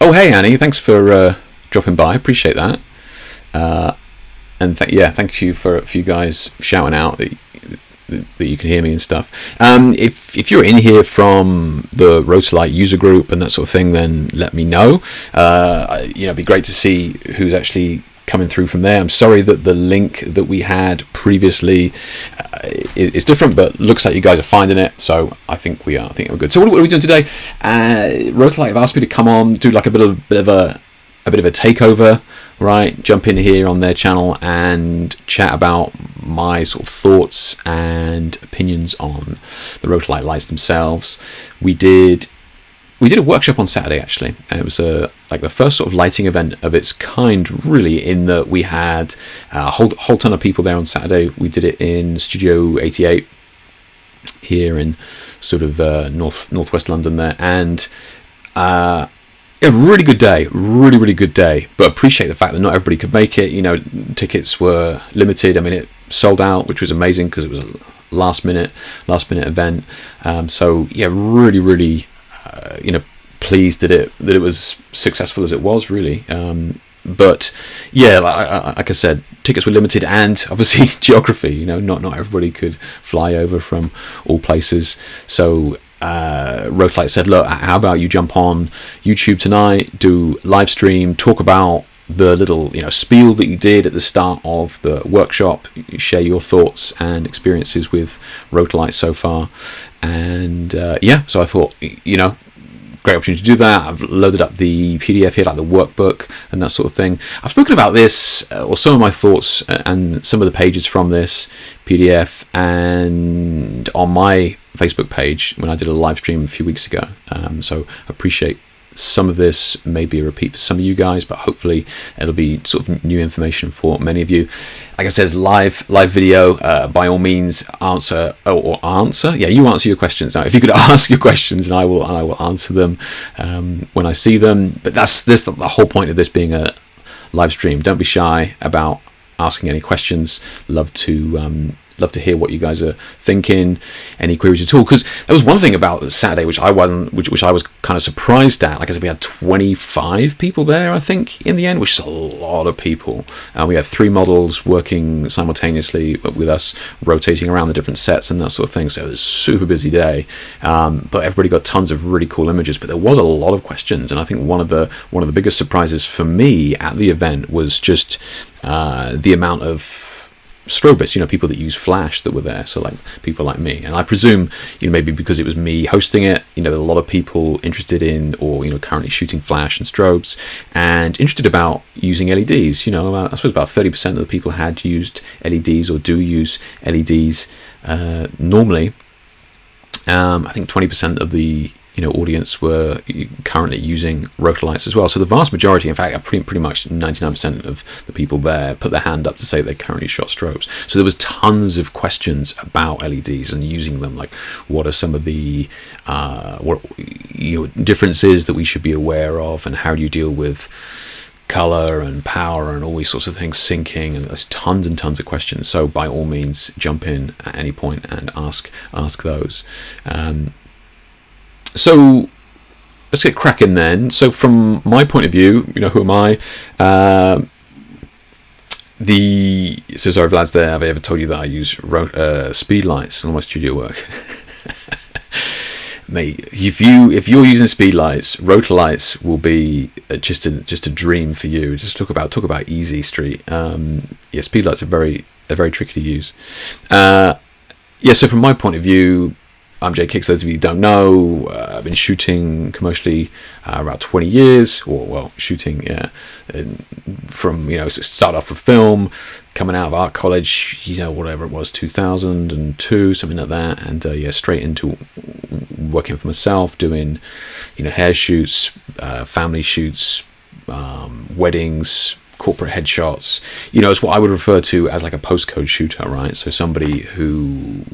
Oh, hey Annie, thanks for dropping by. Appreciate that. And thank you for you guys shouting out that you can hear me and stuff. If you're in here from the Rotolight user group and that sort of thing, then let me know. It'd be great to see who's actually coming through from there. I'm sorry that the link that we had previously is different, but looks like you guys are finding it, so I think we're good. So what are we doing today? Rotolight have asked me to come on, do like a bit of a takeover, right? Jump in here on their channel and chat about my sort of thoughts and opinions on the Rotolight lights themselves. We did a workshop on Saturday, actually, and it was like the first sort of lighting event of its kind, really, in that we had a whole ton of people there on Saturday. We did it in Studio 88 here in sort of northwest London there, and a really good day, really good day. But appreciate the fact that not everybody could make it. Tickets were limited. I mean, it sold out, which was amazing because it was a last minute event. So yeah, really. Pleased that it was successful as it was, really. But yeah, like I said, tickets were limited, and obviously geography. Not everybody could fly over from all places. So Rotolight said, look, how about you jump on YouTube tonight, do live stream, talk about the little spiel that you did at the start of the workshop, share your thoughts and experiences with Rotolight so far. And so I thought, great opportunity to do that. I've loaded up the PDF here, like the workbook and that sort of thing. I've spoken about this, or some of my thoughts and some of the pages from this PDF, and on my Facebook page when I did a live stream a few weeks ago. So I appreciate some of this may be a repeat for some of you guys, but hopefully it'll be sort of new information for many of you. Like I said, live video. By all means, answer. Yeah, you answer your questions now. If you could ask your questions, and I will answer them when I see them. But that's the whole point of this being a live stream. Don't be shy about asking any questions. Love to hear what you guys are thinking, any queries at all, because there was one thing about Saturday which I was kind of surprised at. Like I said, we had 25 people there, I think, in the end, which is a lot of people. We had 3 models working simultaneously with us, rotating around the different sets and that sort of thing, so it was a super busy day. But everybody got tons of really cool images, but there was a lot of questions, and I think one of the biggest surprises for me at the event was just the amount of strobists, people that use flash that were there, so like people like me. And I presume maybe because it was me hosting it, there are a lot of people interested in, or currently shooting flash and strobes and interested about using LEDs. I suppose about 30% of the people had used LEDs or do use LEDs normally. I think 20% of the audience were currently using Rotolights as well. So the vast majority, in fact, pretty much 99% of the people there put their hand up to say they currently shot strobes. So there was tons of questions about LEDs and using them, like what are some of the differences that we should be aware of, and how do you deal with color and power and all these sorts of things, syncing, and there's tons and tons of questions. So by all means, jump in at any point and ask those. So let's get cracking then. So from my point of view, who am I? So sorry, Vlad's there. Have I ever told you that I use speed lights on my studio work? Mate, if you're using speed lights, Rotolights will be just a dream for you. Just talk about easy street. Speed lights are very tricky to use. So from my point of view, I'm Jake Hicks. Those of you who don't know, I've been shooting commercially about 20 years, shooting from start off with film, coming out of art college, whatever it was, 2002, something like that, and straight into working for myself, doing hair shoots, family shoots, weddings, corporate headshots. It's what I would refer to as like a postcode shooter, right? So somebody who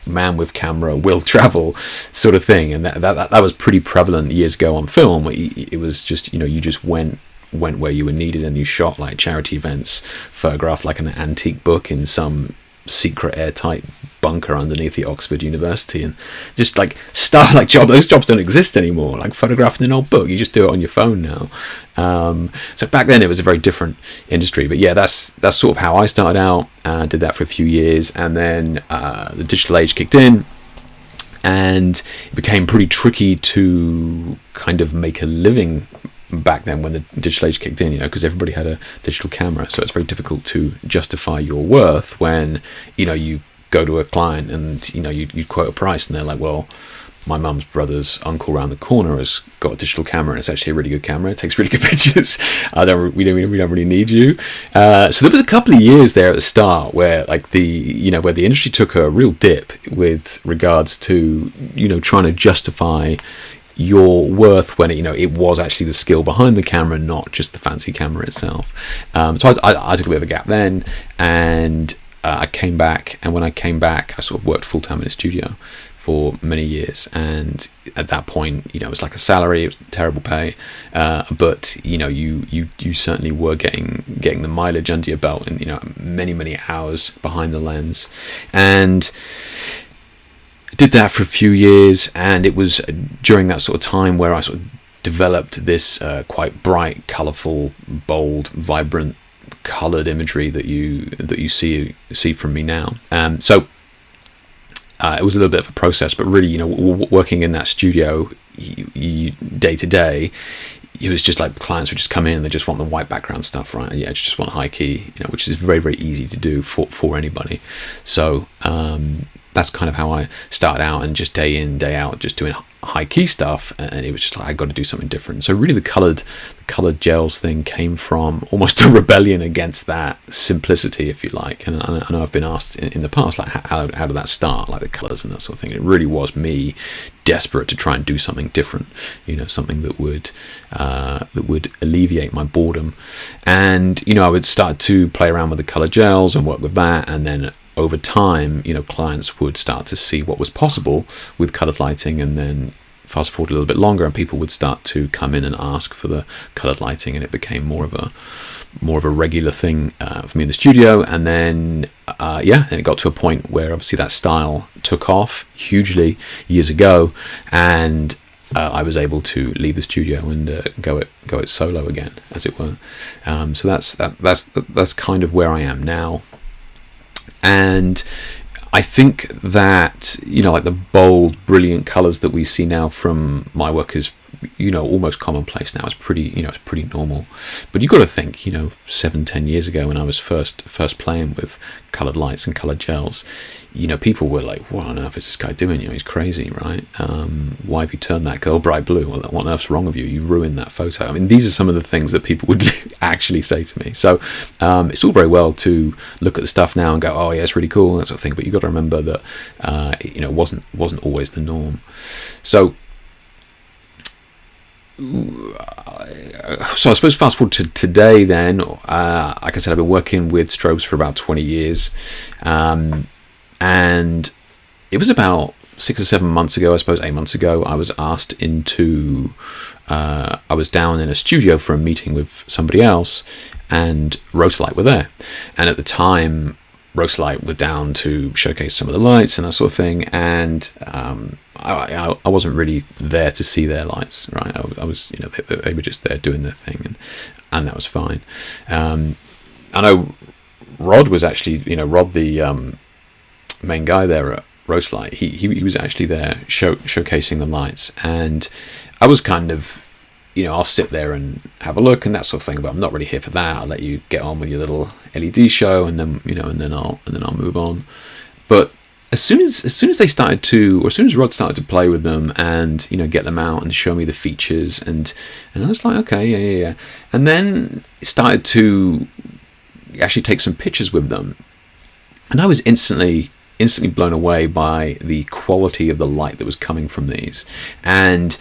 man with camera will travel sort of thing, and that was pretty prevalent years ago on film. It was just you just went where you were needed, and you shot like charity events, photographed like an antique book in some secret airtight bunker underneath the Oxford University, and just like stuff like those jobs don't exist anymore. Like photographing an old book, you just do it on your phone now. So back then it was a very different industry. But yeah, that's sort of how I started out. Did that for a few years, and then the digital age kicked in, and it became pretty tricky to kind of make a living back then when the digital age kicked in, you know, because everybody had a digital camera. So it's very difficult to justify your worth when, you know, you go to a client and, you know, you quote a price and they're like, well, my mum's brother's uncle around the corner has got a digital camera, and it's actually a really good camera. It takes really good pictures. We don't really need you. So there was a couple of years there at the start where, like, where the industry took a real dip with regards to, you know, trying to justify your worth when it was actually the skill behind the camera, not just the fancy camera itself. So I took a bit of a gap then, and I came back. And when I came back, I sort of worked full time in a studio for many years, and at that point, you know, it was like a salary, it was terrible pay, but you know, you certainly were getting the mileage under your belt, and, you know, many hours behind the lens. And did that for a few years, and it was during that sort of time where I sort of developed this quite bright, colourful, bold, vibrant, coloured imagery that you see from me now. So it was a little bit of a process, but really, you know, working in that studio, you day to day, it was just like clients would just come in and they just want the white background stuff, right? And yeah, just want high key, you know, which is very, very easy to do for anybody. So that's kind of how I started out, and just day in, day out, just doing high key stuff. And it was just like, I got to do something different. So really the colored gels thing came from almost a rebellion against that simplicity, if you like. And I know I've been asked in the past, like, how did that start, like the colors and that sort of thing. It really was me desperate to try and do something different, you know, something that would alleviate my boredom. And, you know, I would start to play around with the color gels and work with that, and then over time, you know, clients would start to see what was possible with colored lighting, and then fast forward a little bit longer, and people would start to come in and ask for the colored lighting, and it became more of a regular thing for me in the studio. And then and it got to a point where obviously that style took off hugely years ago, and I was able to leave the studio and go it solo again, as it were. So that's kind of where I am now. And I think that, you know, like the bold, brilliant colors that we see now from my work is, you know, almost commonplace now. It's pretty normal. But you've got to think, you know, 7-10 years ago when I was first playing with colored lights and colored gels, you know, people were like, what on earth is this guy doing? You know, he's crazy, right? Why have you turned that girl bright blue? What on earth's wrong with you? You ruined that photo. I mean, these are some of the things that people would actually say to me. So it's all very well to look at the stuff now and go, oh yeah, it's really cool, that sort of thing. But you've got to remember that, you know, it wasn't always the norm. So I suppose fast forward to today then, like I said, I've been working with strobes for about 20 years, and it was about 6 or 7 months ago, I suppose 8 months ago, I was asked into I was down in a studio for a meeting with somebody else, and Rotolight were there. And at the time, Rotolight were down to showcase some of the lights and that sort of thing, and I wasn't really there to see their lights, right? I was, you know, they were just there doing their thing, and that was fine. I know Rod was actually, you know, Rod, the main guy there at Rotolight, he was actually there showcasing the lights, and I was kind of, you know, I'll sit there and have a look and that sort of thing, but I'm not really here for that. I'll let you get on with your little LED show, and then, you know, and then I'll move on. But as soon as they started to, or as soon as Rod started to play with them and, you know, get them out and show me the features, and I was like, okay, yeah. And then started to actually take some pictures with them, and I was instantly blown away by the quality of the light that was coming from these. And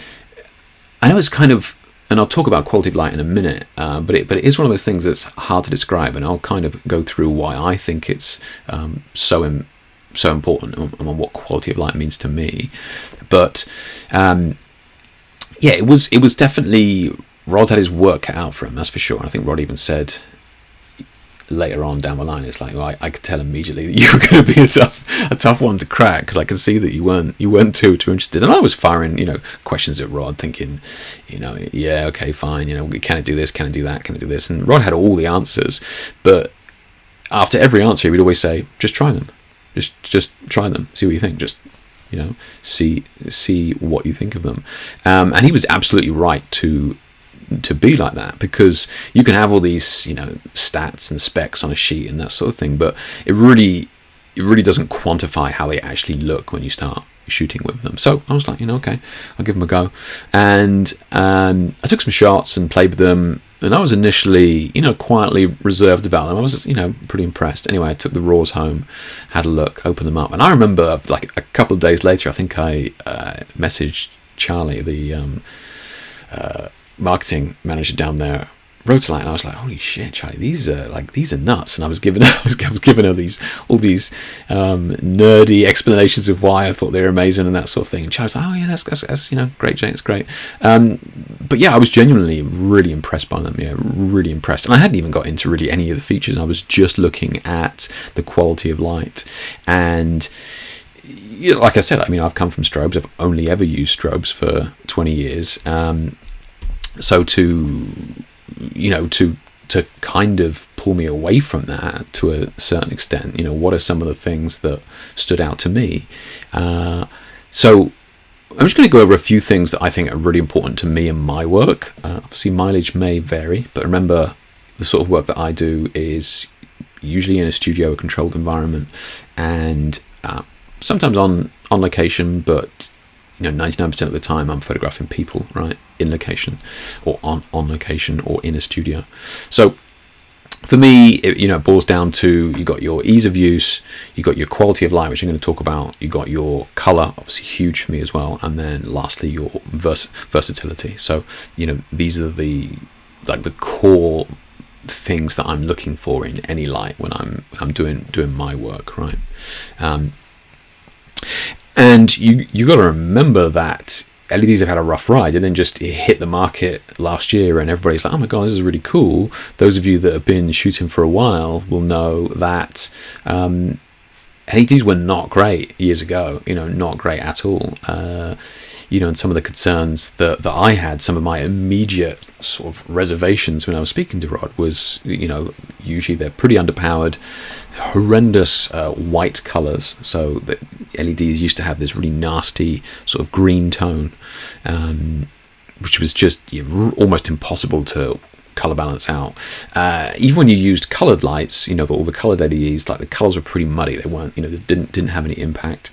I know it's kind of, and I'll talk about quality of light in a minute, but it is one of those things that's hard to describe, and I'll kind of go through why I think it's so important and what quality of light means to me. But it was definitely, Rod had his work cut out for him, that's for sure. And I think Rod even said later on down the line, it's like, well, I could tell immediately that you were going to be a tough one to crack, because I could see that you weren't too interested. And I was firing, questions at Rod, thinking, yeah, okay, fine, can I do this? Can I do that? Can I do this? And Rod had all the answers, but after every answer, he would always say, just try them, just try them, see what you think, just see what you think of them. And he was absolutely right to be like that, because you can have all these stats and specs on a sheet and that sort of thing, but it really doesn't quantify how they actually look when you start shooting with them. So I was like, okay, I'll give them a go. And I took some shots and played with them, and I was initially quietly reserved about them. I was pretty impressed. Anyway, I took the raws home, had a look, opened them up, and I remember like a couple of days later, I think I messaged Charlie, the marketing manager down there, Rotolight, and I was like, holy shit, Charlie, these are nuts. And I was giving her all these nerdy explanations of why I thought they were amazing and that sort of thing. And Charlie's like, oh yeah, that's great, Jay, it's great. But yeah, I was genuinely really impressed by them. Yeah, really impressed. And I hadn't even got into really any of the features. I was just looking at the quality of light. And like I said, I've come from strobes. I've only ever used strobes for 20 years. So to kind of pull me away from that to a certain extent, what are some of the things that stood out to me? So I'm just going to go over a few things that I think are really important to me in my work. Obviously, mileage may vary, but remember, the sort of work that I do is usually in a studio, a controlled environment, and sometimes on location, but 99% of the time I'm photographing people, right, in location, or on location, or in a studio. So for me, it boils down to, you got your ease of use, you got your quality of light, which I'm going to talk about, you got your color, obviously huge for me as well, and then lastly your versatility. So these are the core things that I'm looking for in any light when I'm doing my work, right? And you got to remember that LEDs have had a rough ride. It didn't just hit the market last year and everybody's like, oh my god, this is really cool. Those of you that have been shooting for a while will know that LEDs were not great years ago, not great at all. And some of the concerns that I had, some of my immediate sort of reservations when I was speaking to Rod was, usually they're pretty underpowered, horrendous white colors. So the LEDs used to have this really nasty sort of green tone, which was just almost impossible to color balance out. Even when you used colored lights, all the colored LEDs, like the colors were pretty muddy. They weren't, they didn't have any impact.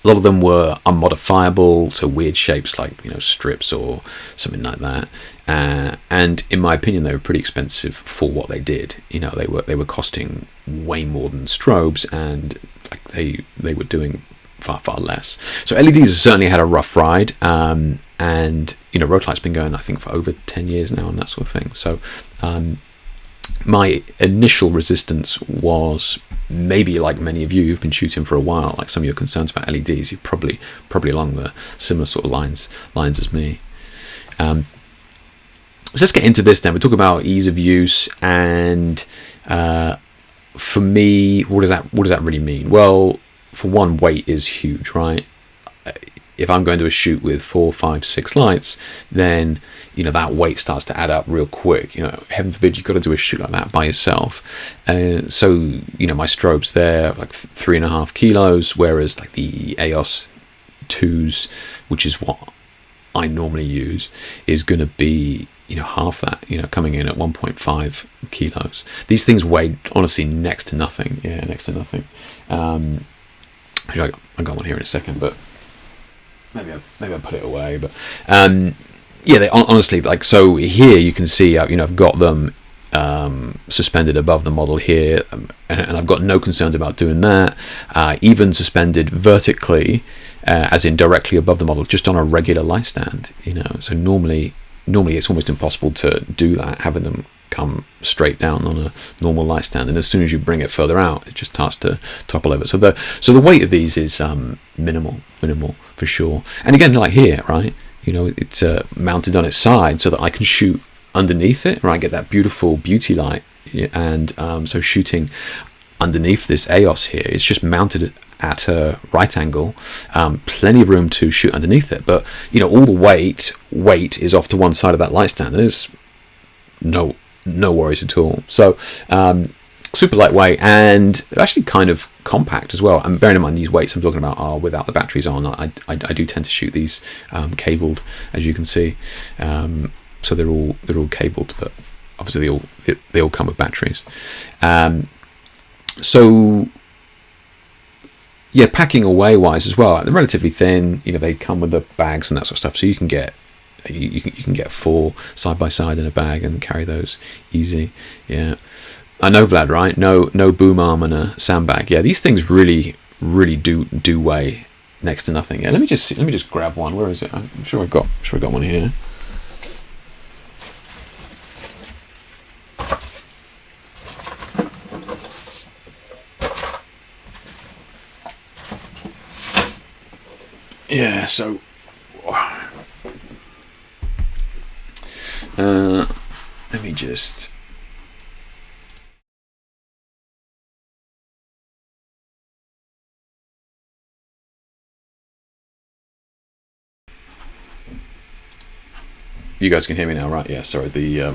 A lot of them were unmodifiable, so weird shapes like strips or something like that. And in my opinion, they were pretty expensive for what they did. They were costing way more than strobes, and like they were doing far less. So LEDs have certainly had a rough ride. And Rotolight's been going, I think, for over 10 years now, and that sort of thing. So my initial resistance was, maybe like many of you who've been shooting for a while, like some of your concerns about LEDs, you're probably along the similar sort of lines as me. So let's get into this then. We'll talk about ease of use, and for me, what does that really mean? Well, for one, weight is huge, right? If I'm going to a shoot with 4, 5, 6 lights, then that weight starts to add up real quick. Heaven forbid you've got to do a shoot like that by yourself. So my strobes, they're like 3.5 kilos, whereas like the AEOS 2s, which is what I normally use, is going to be half that. Coming in at 1.5 kilos. These things weigh honestly next to nothing. Yeah, next to nothing. I got one here in a second, but maybe I'll put it away. But yeah, they honestly, like, so here you can see I've got them suspended above the model here, and I've got no concerns about doing that. Even suspended vertically, as in directly above the model, just on a regular light stand. So normally it's almost impossible to do that, having them come straight down on a normal light stand, and as soon as you bring it further out, it just starts to topple over. So the weight of these is minimal for sure. And again, like here, right, it's mounted on its side so that I can shoot underneath it, right? Get that beautiful beauty light, and so shooting underneath this EOS here, it's just mounted at a right angle, plenty of room to shoot underneath it, but all the weight is off to one side of that light stand. There's no worries at all. So super lightweight and actually kind of compact as well. And bearing in mind these weights I'm talking about are without the batteries on. I do tend to shoot these cabled, as you can see. So they're all cabled, but obviously they all come with batteries. So yeah, packing away wise as well, they're relatively thin. They come with the bags and that sort of stuff, so you can get 4 side by side in a bag and carry those easy. Yeah, I know, Vlad, right? No boom arm and a sandbag. Yeah, these things really do weigh next to nothing. Yeah, let me just grab one. Where is it? I'm sure I got one here. Yeah, so let me just you guys can hear me now, right? Yeah, sorry, the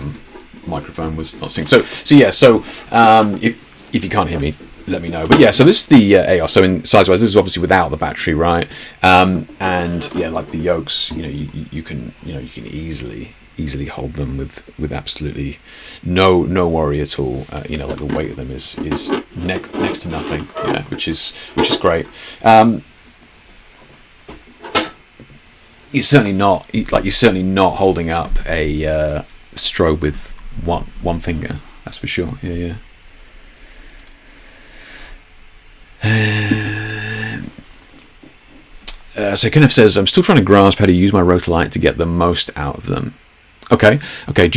microphone was not synced. So if you can't hear me, let me know. But yeah, so this is the EOS. So in size wise, this is obviously without the battery, right? And yeah, like the yokes, you can easily hold them with absolutely no worry at all. Like the weight of them is next to nothing. Yeah, which is great. You're certainly not holding up a strobe with one finger. That's for sure. Yeah. So Kenneth says, I'm still trying to grasp how to use my Rotolight to get the most out of them. Okay. Can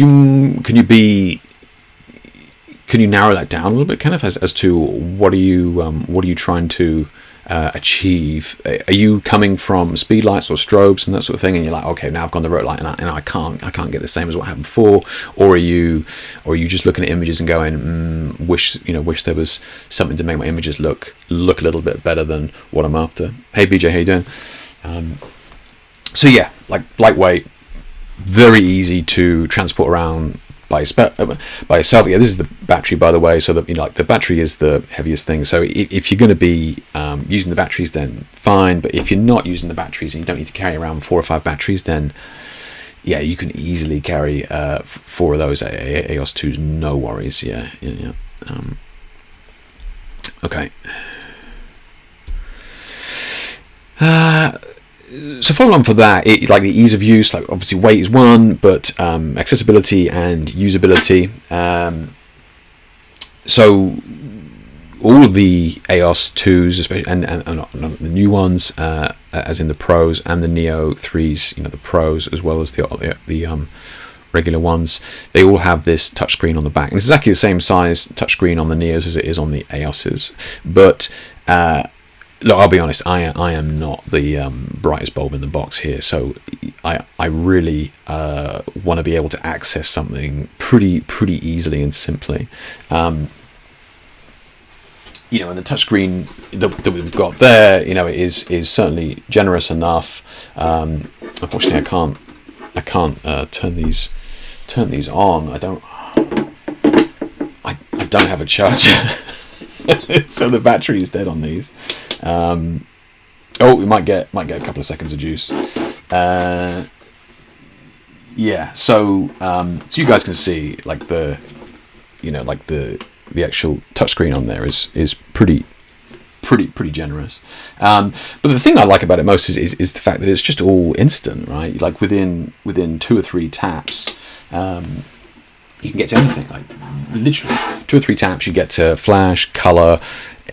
you narrow that down a little bit, Kenneth, as to what are you trying to achieve? Are you coming from speed lights or strobes and that sort of thing, and you're like, okay, now I've gone the Rotolight and I can't get the same as what happened before, or are you just looking at images and going, wish there was something to make my images look a little bit better than what I'm after? Hey BJ, how you doing? So yeah, like lightweight, very easy to transport around by yourself. Yeah, this is the battery, by the way, so that the battery is the heaviest thing. So if you're going to be using the batteries, then fine, but if you're not using the batteries and you don't need to carry around 4 or 5 batteries, then yeah, you can easily carry 4 of those EOS 2s, no worries. Yeah. Okay. So follow on for that, like the ease of use, like obviously weight is one, but accessibility and usability. So all of the EOS 2s, especially, and the new ones, as in the Pros and the Neo 3s, the Pros as well as the regular ones, they all have this touchscreen on the back. And it's exactly the same size touchscreen on the Neos as it is on the EOSs. But look, I'll be honest, I am not the brightest bulb in the box here, so I really want to be able to access something pretty easily and simply. And the touchscreen that we've got there, is certainly generous enough. Unfortunately, I can't turn these on. I don't have a charger, so the battery is dead on these. We might get a couple of seconds of juice. Yeah, so you guys can see like the actual touchscreen on there is pretty generous. But the thing I like about it most is the fact that it's just all instant, right? Like within 2 or 3 taps, you can get to anything. Like literally 2 or 3 taps, you get to flash, color,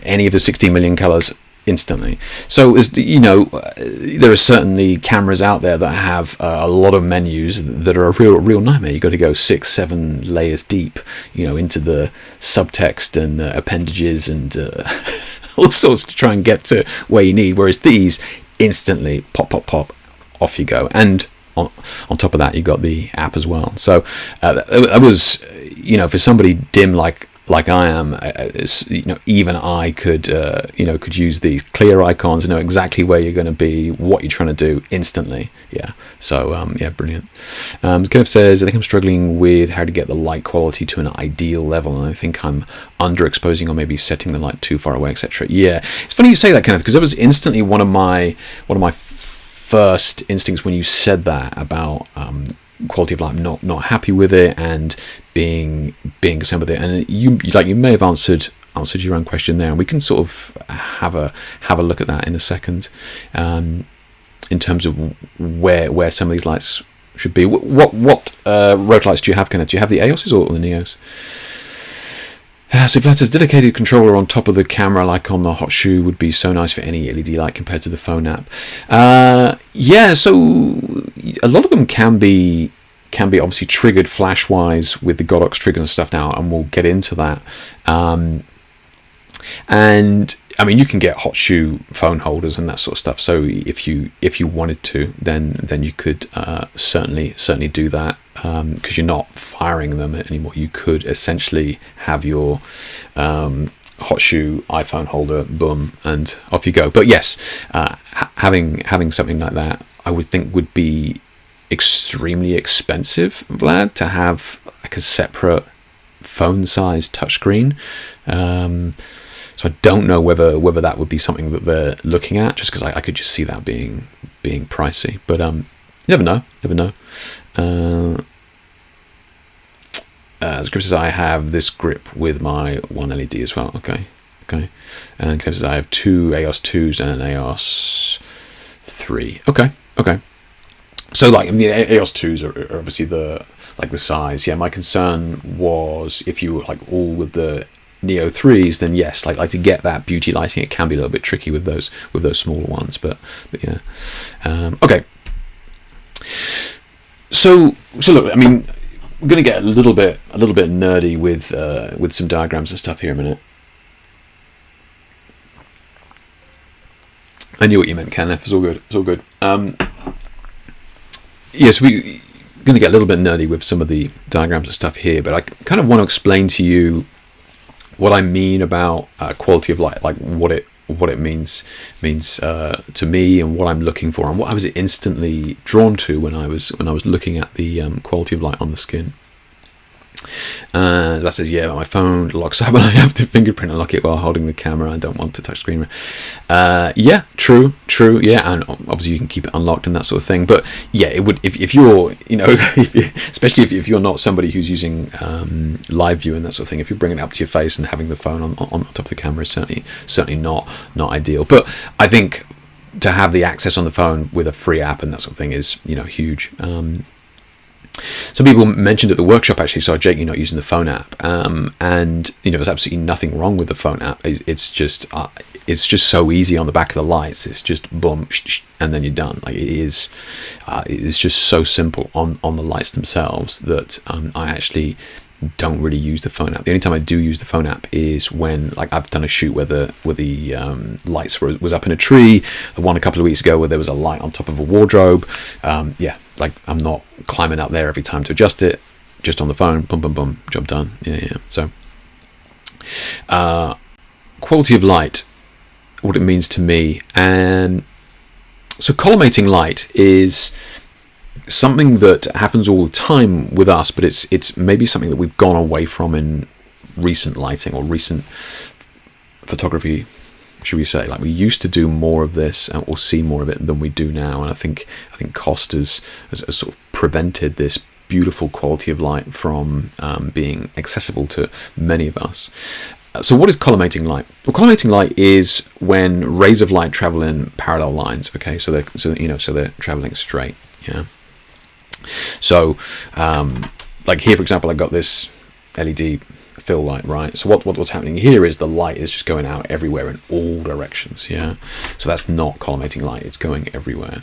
any of the 16 million colors instantly. So as there are certainly cameras out there that have a lot of menus that are a real nightmare. You've got to go 6-7 layers deep, into the subtext and appendages and all sorts to try and get to where you need. Whereas these instantly pop, off you go. And on top of that, you got the app as well. So that was, for somebody dim like I am, even I could could use these clear icons, know exactly where you're going to be, what you're trying to do instantly. Yeah. So brilliant. Kenneth says, I think I'm struggling with how to get the light quality to an ideal level, and I think I'm underexposing or maybe setting the light too far away, etc. Yeah, it's funny you say that, Kenneth, because that was instantly one of my first instincts when you said that about quality of light. I'm not happy with it and being concerned with it, and you may have answered your own question there, and we can sort of have a look at that in a second, in terms of where some of these lights should be. What Rotolights do you have, Kenneth? Do you have the AEOSs or the NEOs? So Vlad says, dedicated controller on top of the camera like on the Hot Shoe would be so nice for any LED light compared to the phone app. So a lot of them can be obviously triggered flash wise with the Godox triggers and stuff now, and we'll get into that. And I mean, you can get Hot Shoe phone holders and that sort of stuff. So if you wanted to, then you could certainly do that, because you're not firing them anymore. You could essentially have your Hot Shoe iPhone holder, boom, and off you go. But yes, having something like that, I would think would be extremely expensive, Vlad, to have like a separate phone-sized touchscreen. So I don't know whether that would be something that they're looking at, just because I could just see that being pricey. But you never know. As Chris says, I have this grip with my one LED as well. Okay. And Chris says, I have two AEOS 2s and an AEOS 3. Okay. So like, I mean, the AEOS 2s are obviously the size. Yeah, my concern was if you were like all with the Neo 3s, then yes, like to get that beauty lighting, it can be a little bit tricky with those smaller ones. But yeah. Okay. So look, I mean, we're going to get a little bit nerdy with some diagrams and stuff here in a minute. I knew what you meant, Kenneth. It's all good. Yes, we're going to get a little bit nerdy with some of the diagrams and stuff here, but I kind of want to explain to you what I mean about quality of light, like what it means to me, and what I'm looking for, and what I was instantly drawn to when I was looking at the quality of light on the skin. That says, yeah, my phone locks up and I have to fingerprint unlock it while holding the camera. I don't want to touch screen. Yeah, true. Yeah, and obviously you can keep it unlocked and that sort of thing. But yeah, it would if you're especially if you're not somebody who's using live view and that sort of thing. If you're bringing it up to your face and having the phone on top of the camera is certainly not ideal. But I think to have the access on the phone with a free app and that sort of thing is huge. Some people mentioned at the workshop, actually, so Jake, you're not using the phone app, and there's absolutely nothing wrong with the phone app. It's just so easy on the back of the lights. It's just boom, and then you're done. Like it's just so simple on the lights themselves that I actually don't really use the phone app. The only time I do use the phone app is when, like, I've done a shoot where the lights was up in a tree. One a couple of weeks ago where there was a light on top of a wardrobe. Like I'm not climbing up there every time to adjust it. Just on the phone, boom, boom, boom, job done. Yeah. So, quality of light, what it means to me, and so collimating light is something that happens all the time with us, but it's maybe something that we've gone away from in recent lighting or recent photography, should we say. Like, we used to do more of this or see more of it than we do now, and I think cost has sort of prevented this beautiful quality of light from being accessible to many of us. So what is collimating light? Well, collimating light is when rays of light travel in parallel lines. Okay, so they're traveling straight. Yeah. So, like here, for example, I got this LED fill light, right? So what's happening here is the light is just going out everywhere in all directions. Yeah. So that's not collimating light; it's going everywhere.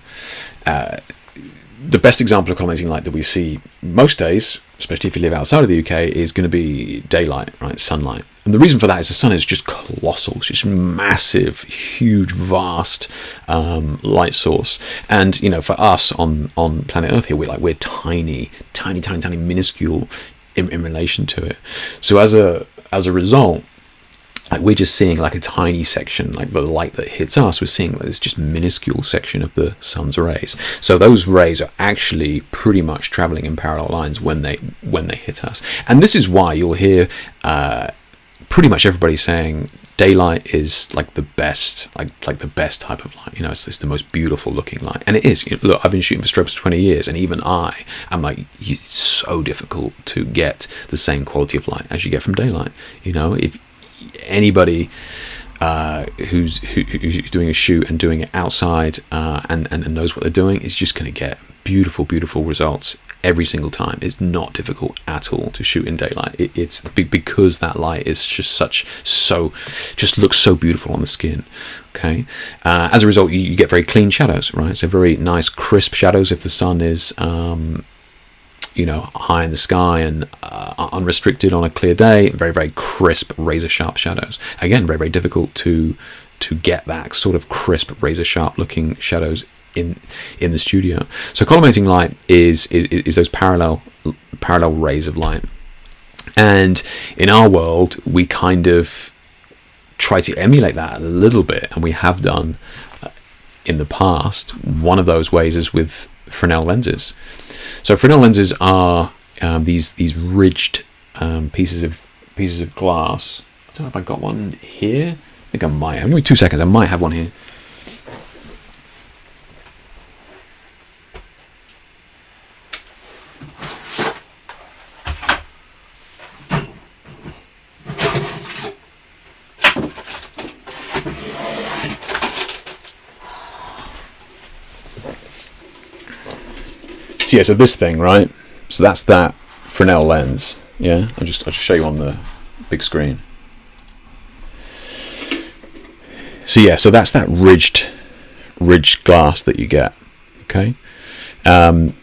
The best example of collimating light that we see most days, especially if you live outside of the UK, is going to be daylight, right? Sunlight. And the reason for that is the sun is just colossal. It's just massive, huge, vast light source. And for us on planet Earth here, we're tiny, minuscule in relation to it. So as a result, we're just seeing a tiny section, the light that hits us. We're seeing this just minuscule section of the sun's rays. So those rays are actually pretty much traveling in parallel lines when they hit us. And this is why you'll hear pretty much everybody saying daylight is the best, the best type of light. It's the most beautiful looking light, and it is. Look, I've been shooting for strobes for 20 years, and even I'm it's so difficult to get the same quality of light as you get from daylight. If anybody who's doing a shoot and doing it outside and knows what they're doing is just going to get beautiful results every single time. It's not difficult at all to shoot in daylight. It's because that light is just looks so beautiful on the skin. Okay, as a result, you get very clean shadows, right? So very nice crisp shadows if the sun is high in the sky and unrestricted on a clear day. Very crisp, razor sharp shadows. Again, very difficult to get that sort of crisp, razor sharp looking shadows in the studio. So collimating light is those parallel rays of light. And in our world, we kind of try to emulate that a little bit, and we have done in the past. One of those ways is with Fresnel lenses. So Fresnel lenses are these ridged pieces of glass. I don't know if I got one here. I think I might have. Give me 2 seconds. I might have one here. So this thing, right? So that's that Fresnel lens. Yeah, I'll just show you on the big screen. So that's that ridged glass that you get. Okay, and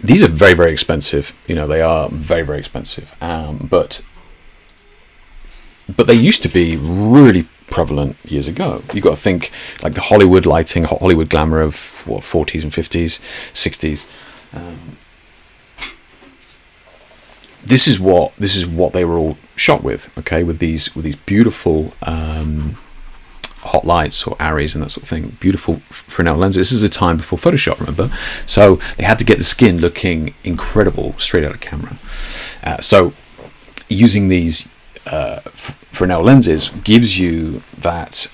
these are very expensive. They are very expensive. But they used to be really prevalent years ago. You got to think the Hollywood lighting, Hollywood glamour of 40s and 50s, 60s. This is what they were all shot with. Okay, with these beautiful hot lights or arrays and that sort of thing. Beautiful Fresnel lenses. This is a time before Photoshop, remember? So they had to get the skin looking incredible straight out of camera. So using these Fresnel lenses gives you that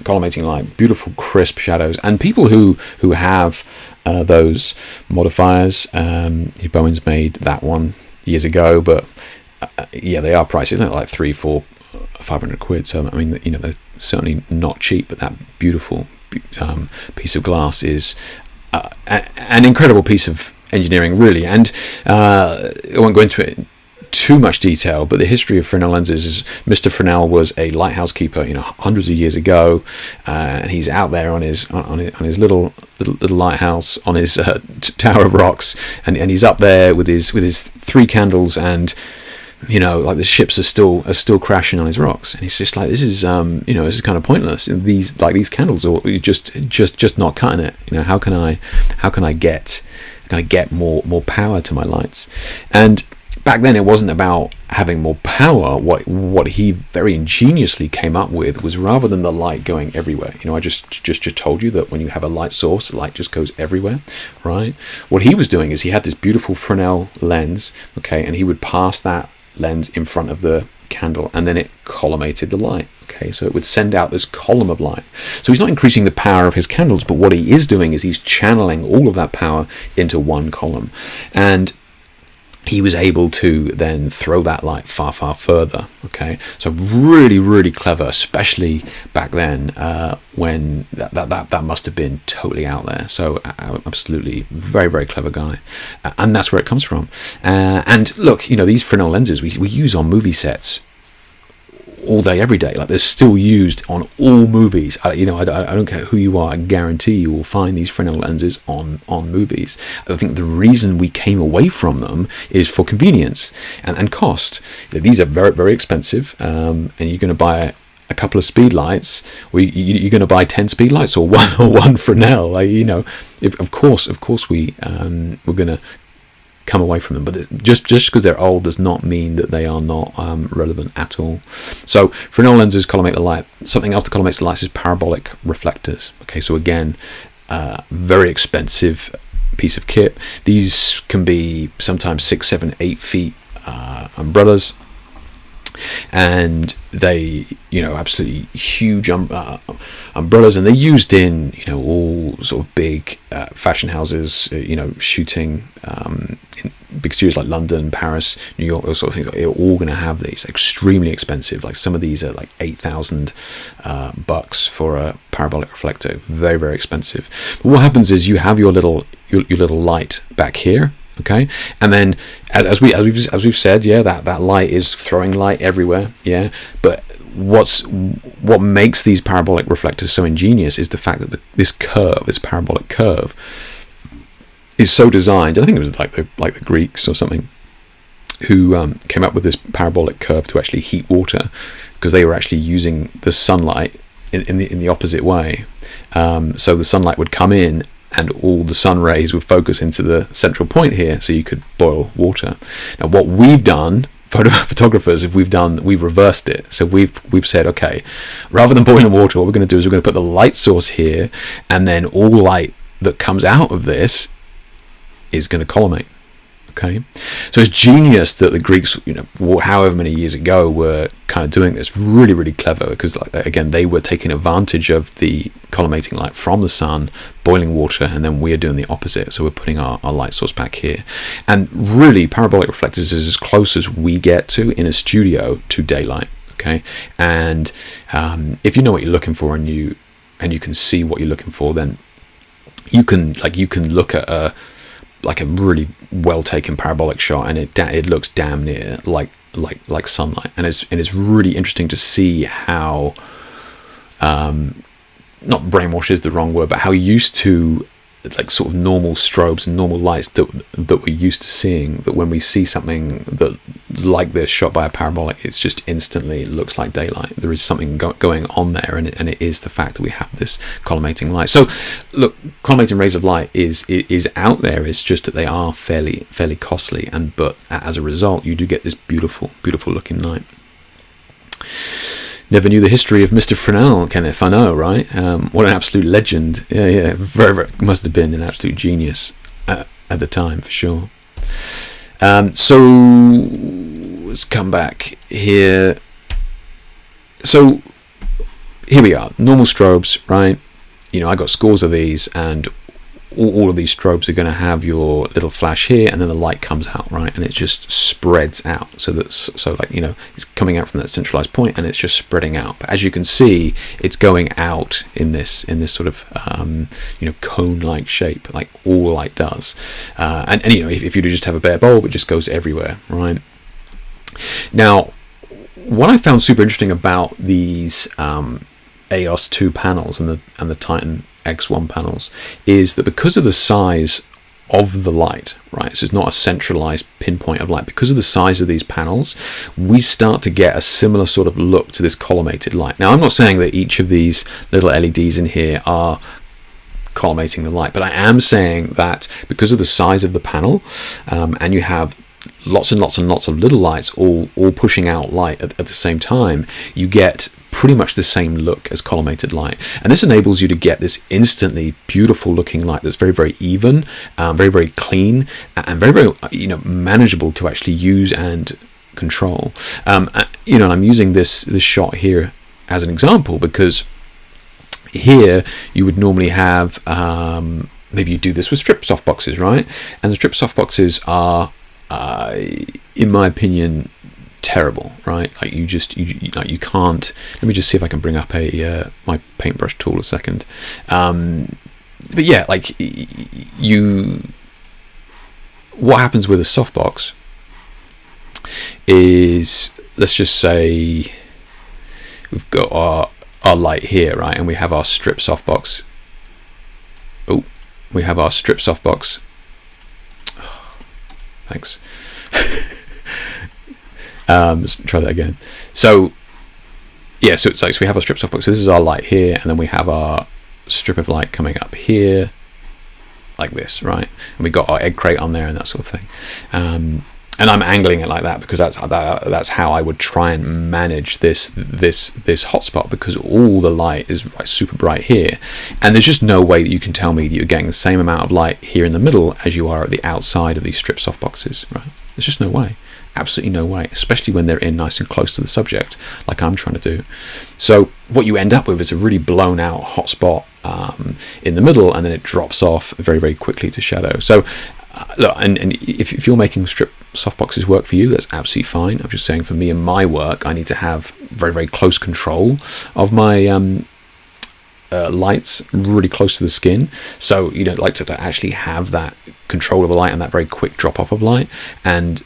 collimating light, beautiful crisp shadows. And people who have those modifiers, Bowen's made that one years ago, but they are pricey. They're like 300, 400, 500 quid. So I mean, they're certainly not cheap. But that beautiful piece of glass is an incredible piece of engineering, really. And I won't go into it too much detail, but the history of Fresnel lenses is Mr. Fresnel was a lighthouse keeper, hundreds of years ago, and he's out there on his little lighthouse on his tower of rocks, and he's up there with his 3 candles, and the ships are still crashing on his rocks, and he's just like, this is this is kind of pointless. And these candles are just not cutting it. How can I get more power to my lights? And back then, it wasn't about having more power. What he very ingeniously came up with was, rather than the light going everywhere, I just told you that when you have a light source, the light just goes everywhere, right? What he was doing is he had this beautiful Fresnel lens, okay, and he would pass that lens in front of the candle, and then it collimated the light. Okay, so it would send out this column of light. So he's not increasing the power of his candles, but what he is doing is he's channeling all of that power into one column, and he was able to then throw that light far further. Okay, so really clever, especially back then when that must have been totally out there. So absolutely very clever guy, and that's where it comes from. And look, these Fresnel lenses we use on movie sets all day, every day. Like, they're still used on all movies. I don't care who you are. I guarantee you will find these Fresnel lenses on movies. I think the reason we came away from them is for convenience and cost. These are very, very expensive, and you're going to buy a couple of speed lights, or you're going to buy 10 speed lights, or one Fresnel. Of course we're going to come away from them, but just because they're old does not mean that they are not relevant at all. So Fresnel lenses collimate the light. Something else that collimates the lights is parabolic reflectors. Okay, so again, very expensive piece of kit. These can be sometimes 6, 7, 8 feet umbrellas, and they, absolutely huge umbrellas, and they're used in, all sort of big fashion houses, shooting in big studios like London, Paris, New York, those sort of things. They're all going to have these. Extremely expensive. Like, some of these are like $8,000 for a parabolic reflector. Very, very expensive. But what happens is you have your little light back here. Okay, and then as we've said, that light is throwing light everywhere. Yeah, but what makes these parabolic reflectors so ingenious is the fact that this parabolic curve, is so designed. I think it was like the Greeks or something who came up with this parabolic curve to actually heat water, because they were actually using the sunlight in the opposite way. So the sunlight would come in, and all the sun rays would focus into the central point here, so you could boil water. Now, what we've done, photographers, we've reversed it. So we've said, okay, rather than boiling water, what we're going to do is we're going to put the light source here, and then all light that comes out of this is going to collimate. Okay, so it's genius that the Greeks, however many years ago, were kind of doing this. Really, really clever, because again, they were taking advantage of the collimating light from the sun, boiling water, and then we're doing the opposite. So we're putting our light source back here, and really, parabolic reflectors is as close as we get to in a studio to daylight. Okay, and if you know what you're looking for, and you can see what you're looking for, then you can look at a really well taken parabolic shot, and it looks damn near like sunlight, and it's really interesting to see how not brainwash is the wrong word, but how used to sort of normal strobes and normal lights that we're used to seeing, that when we see something that like this shot by a parabolic, it's just instantly looks like daylight. There is something going on there, and it is the fact that we have this collimating light. So look, collimating rays of light is out there. It's just that they are fairly costly, but as a result, you do get this beautiful looking light. Never knew the history of Mr. Fresnel, Kenneth. I know, right? What an absolute legend. Yeah, very, very, must have been an absolute genius at the time, for sure. So let's come back here. So here we are, normal strobes, right? I got scores of these, and all of these strobes are going to have your little flash here, and then the light comes out, right, and it just spreads out, so it's coming out from that centralized point, and it's just spreading out. But as you can see, it's going out in this sort of cone-like shape, like all light does. And if you just have a bare bulb, it just goes everywhere, right? Now, what I found super interesting about these AEOS 2 panels and the Titan X1 panels is that because of the size of the light, right, so it's not a centralized pinpoint of light, because of the size of these panels, we start to get a similar sort of look to this collimated light. Now, I'm not saying that each of these little LEDs in here are collimating the light, but I am saying that because of the size of the panel, and you have lots and lots and lots of little lights all pushing out light at the same time, you get pretty much the same look as collimated light, and this enables you to get this instantly beautiful looking light that's very, very even, very, very clean, and very, very manageable to actually use and control. And I'm using this shot here as an example, because here you would normally have maybe you do this with strip softboxes, right? And the strip softboxes are in my opinion terrible, right? Like you can't. Let me just see if I can bring up my paintbrush tool a second. But yeah, what happens with a softbox is, let's just say we've got our light here, right, and we have our strip softbox. Oh, we have our strip softbox. Oh, thanks. Let's try that again. So yeah, so it's like, so we have our strip softbox. So this is our light here, and then we have our strip of light coming up here, like this, right? And we got our egg crate on there and that sort of thing. And I'm angling it like that because that's how I would try and manage this hotspot, because all the light is like super bright here, and there's just no way that you can tell me that you're getting the same amount of light here in the middle as you are at the outside of these strip softboxes, right? There's just no way, absolutely no way, especially when they're in nice and close to the subject, like I'm trying to do. So what you end up with is a really blown out hotspot in the middle, and then it drops off very, very quickly to shadow. So look, and if you're making strip softboxes work for you, that's absolutely fine. I'm just saying, for me and my work, I need to have very, very close control of my lights, really close to the skin. So you don't like to actually have that control of the light and that very quick drop off of light. And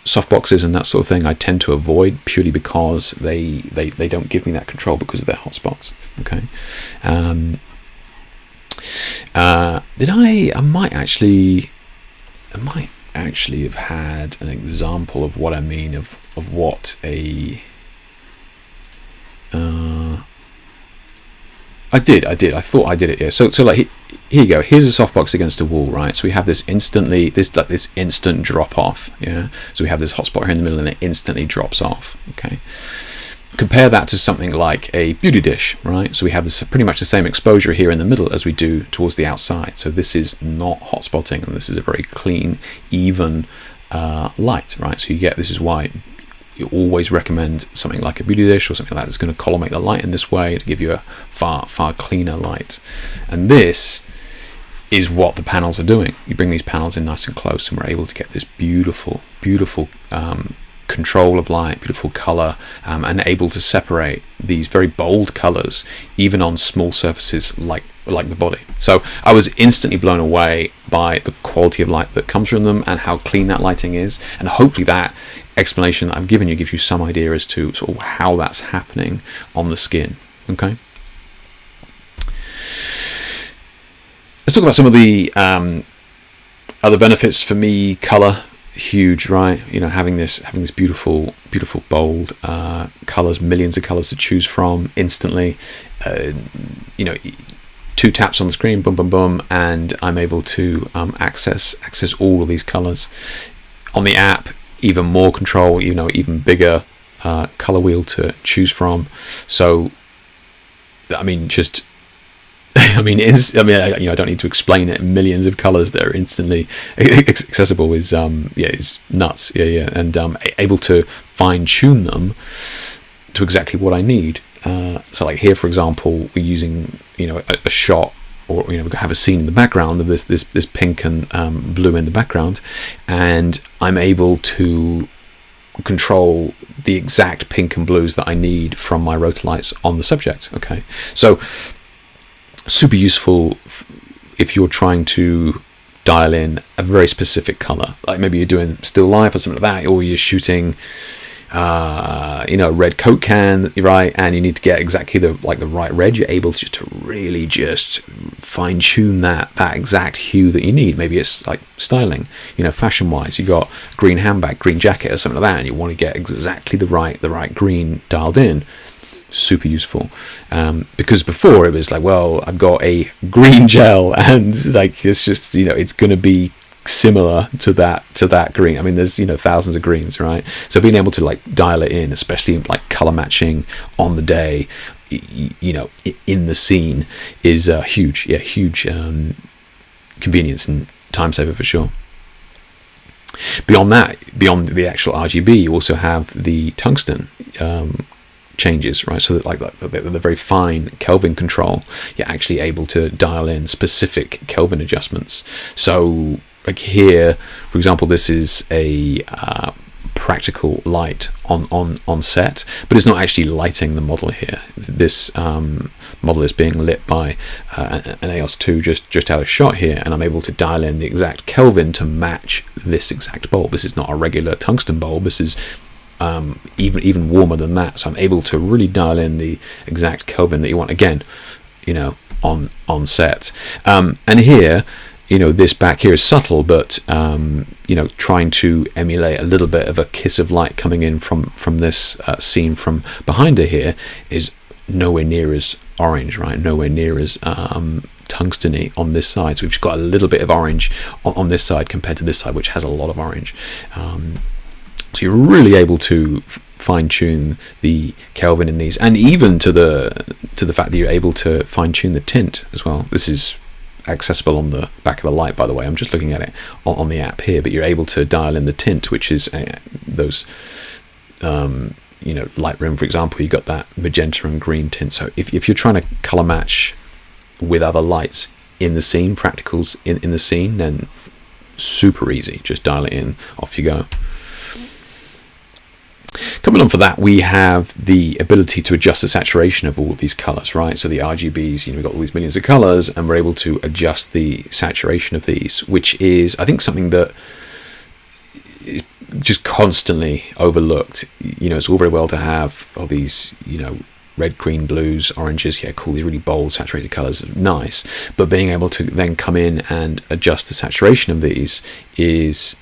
softboxes and that sort of thing I tend to avoid, purely because they don't give me that control because of their hotspots. Okay. I might actually have had an example of what I mean, of what a I thought I did it here. So like here you go. Here's a softbox against a wall, right? So we have this this instant drop off. Yeah. So we have this hotspot here in the middle, and it instantly drops off. Okay. Compare that to something like a beauty dish, right? So we have this pretty much the same exposure here in the middle as we do towards the outside. So this is not hotspotting, and this is a very clean, even light, right? So you get, this is why you always recommend something like a beauty dish or something like that that's going to collimate the light in this way to give you a far, far cleaner light. And this is what the panels are doing. You bring these panels in nice and close, and we're able to get this beautiful, beautiful control of light, beautiful color, and able to separate these very bold colors even on small surfaces like the body. So I was instantly blown away by the quality of light that comes from them and how clean that lighting is. And hopefully that explanation that I've given you gives you some idea as to sort of how that's happening on the skin. Okay. Let's talk about some of the other benefits for me. Color, huge, right? You know, having this beautiful bold colors, millions of colors to choose from instantly. You know, 2 taps on the screen, boom, boom, boom, and I'm able to access all of these colors. On the app, even more control, you know, even bigger color wheel to choose from. So I mean, just I don't need to explain it. Millions of colors that are instantly accessible is nuts. And able to fine tune them to exactly what I need. So like here, for example, we're using, you know, a shot, or, you know, we have a scene in the background of this pink and blue in the background, and I'm able to control the exact pink and blues that I need from my Rotolights on the subject. Okay, so super useful if you're trying to dial in a very specific color, like maybe you're doing still life or something like that, or you're shooting you know, red Coke can, right, and you need to get exactly the right red. You're able to really just fine tune that exact hue that you need. Maybe it's like styling, you know, fashion wise, you got green handbag, green jacket or something like that, and you want to get exactly the right green dialed in. Super useful, because before it was like, well, I've got a green gel, and like it's just, you know, it's going to be similar to that green. I mean, there's, you know, thousands of greens, right? So being able to like dial it in, especially like color matching on the day, you know, in the scene, is huge convenience and time saver for sure. Beyond that, beyond the actual RGB, you also have the tungsten changes, right? So that like the very fine Kelvin control, you're actually able to dial in specific Kelvin adjustments. So like here, for example, this is a practical light on set, but it's not actually lighting the model here. This model is being lit by an EOS 2 just out of shot here, and I'm able to dial in the exact Kelvin to match this exact bulb. This is not a regular tungsten bulb. This is even warmer than that. So I'm able to really dial in the exact Kelvin that you want. Again, on set. And here, this back here is subtle, but trying to emulate a little bit of a kiss of light coming in from this scene from behind her here is nowhere near as orange, right? Nowhere near as tungsten-y on this side. So we've just got a little bit of orange on this side compared to this side, which has a lot of orange. So you're really able to fine-tune the Kelvin in these, and even to the fact that you're able to fine-tune the tint as well. This is accessible on the back of the light, by the way. I'm just looking at it on the app here, but you're able to dial in the tint, which is those Lightroom, for example, you got that magenta and green tint. So if you're trying to color match with other lights in the scene, practicals in the scene, then super easy, just dial it in, off you go. Coming on for that, we have the ability to adjust the saturation of all of these colors, right? So the RGBs, we've got all these millions of colors, and we're able to adjust the saturation of these, which is, I think, something that is just constantly overlooked. It's all very well to have all these, red, green, blues, oranges, cool, these really bold saturated colors, nice, but being able to then come in and adjust the saturation of these is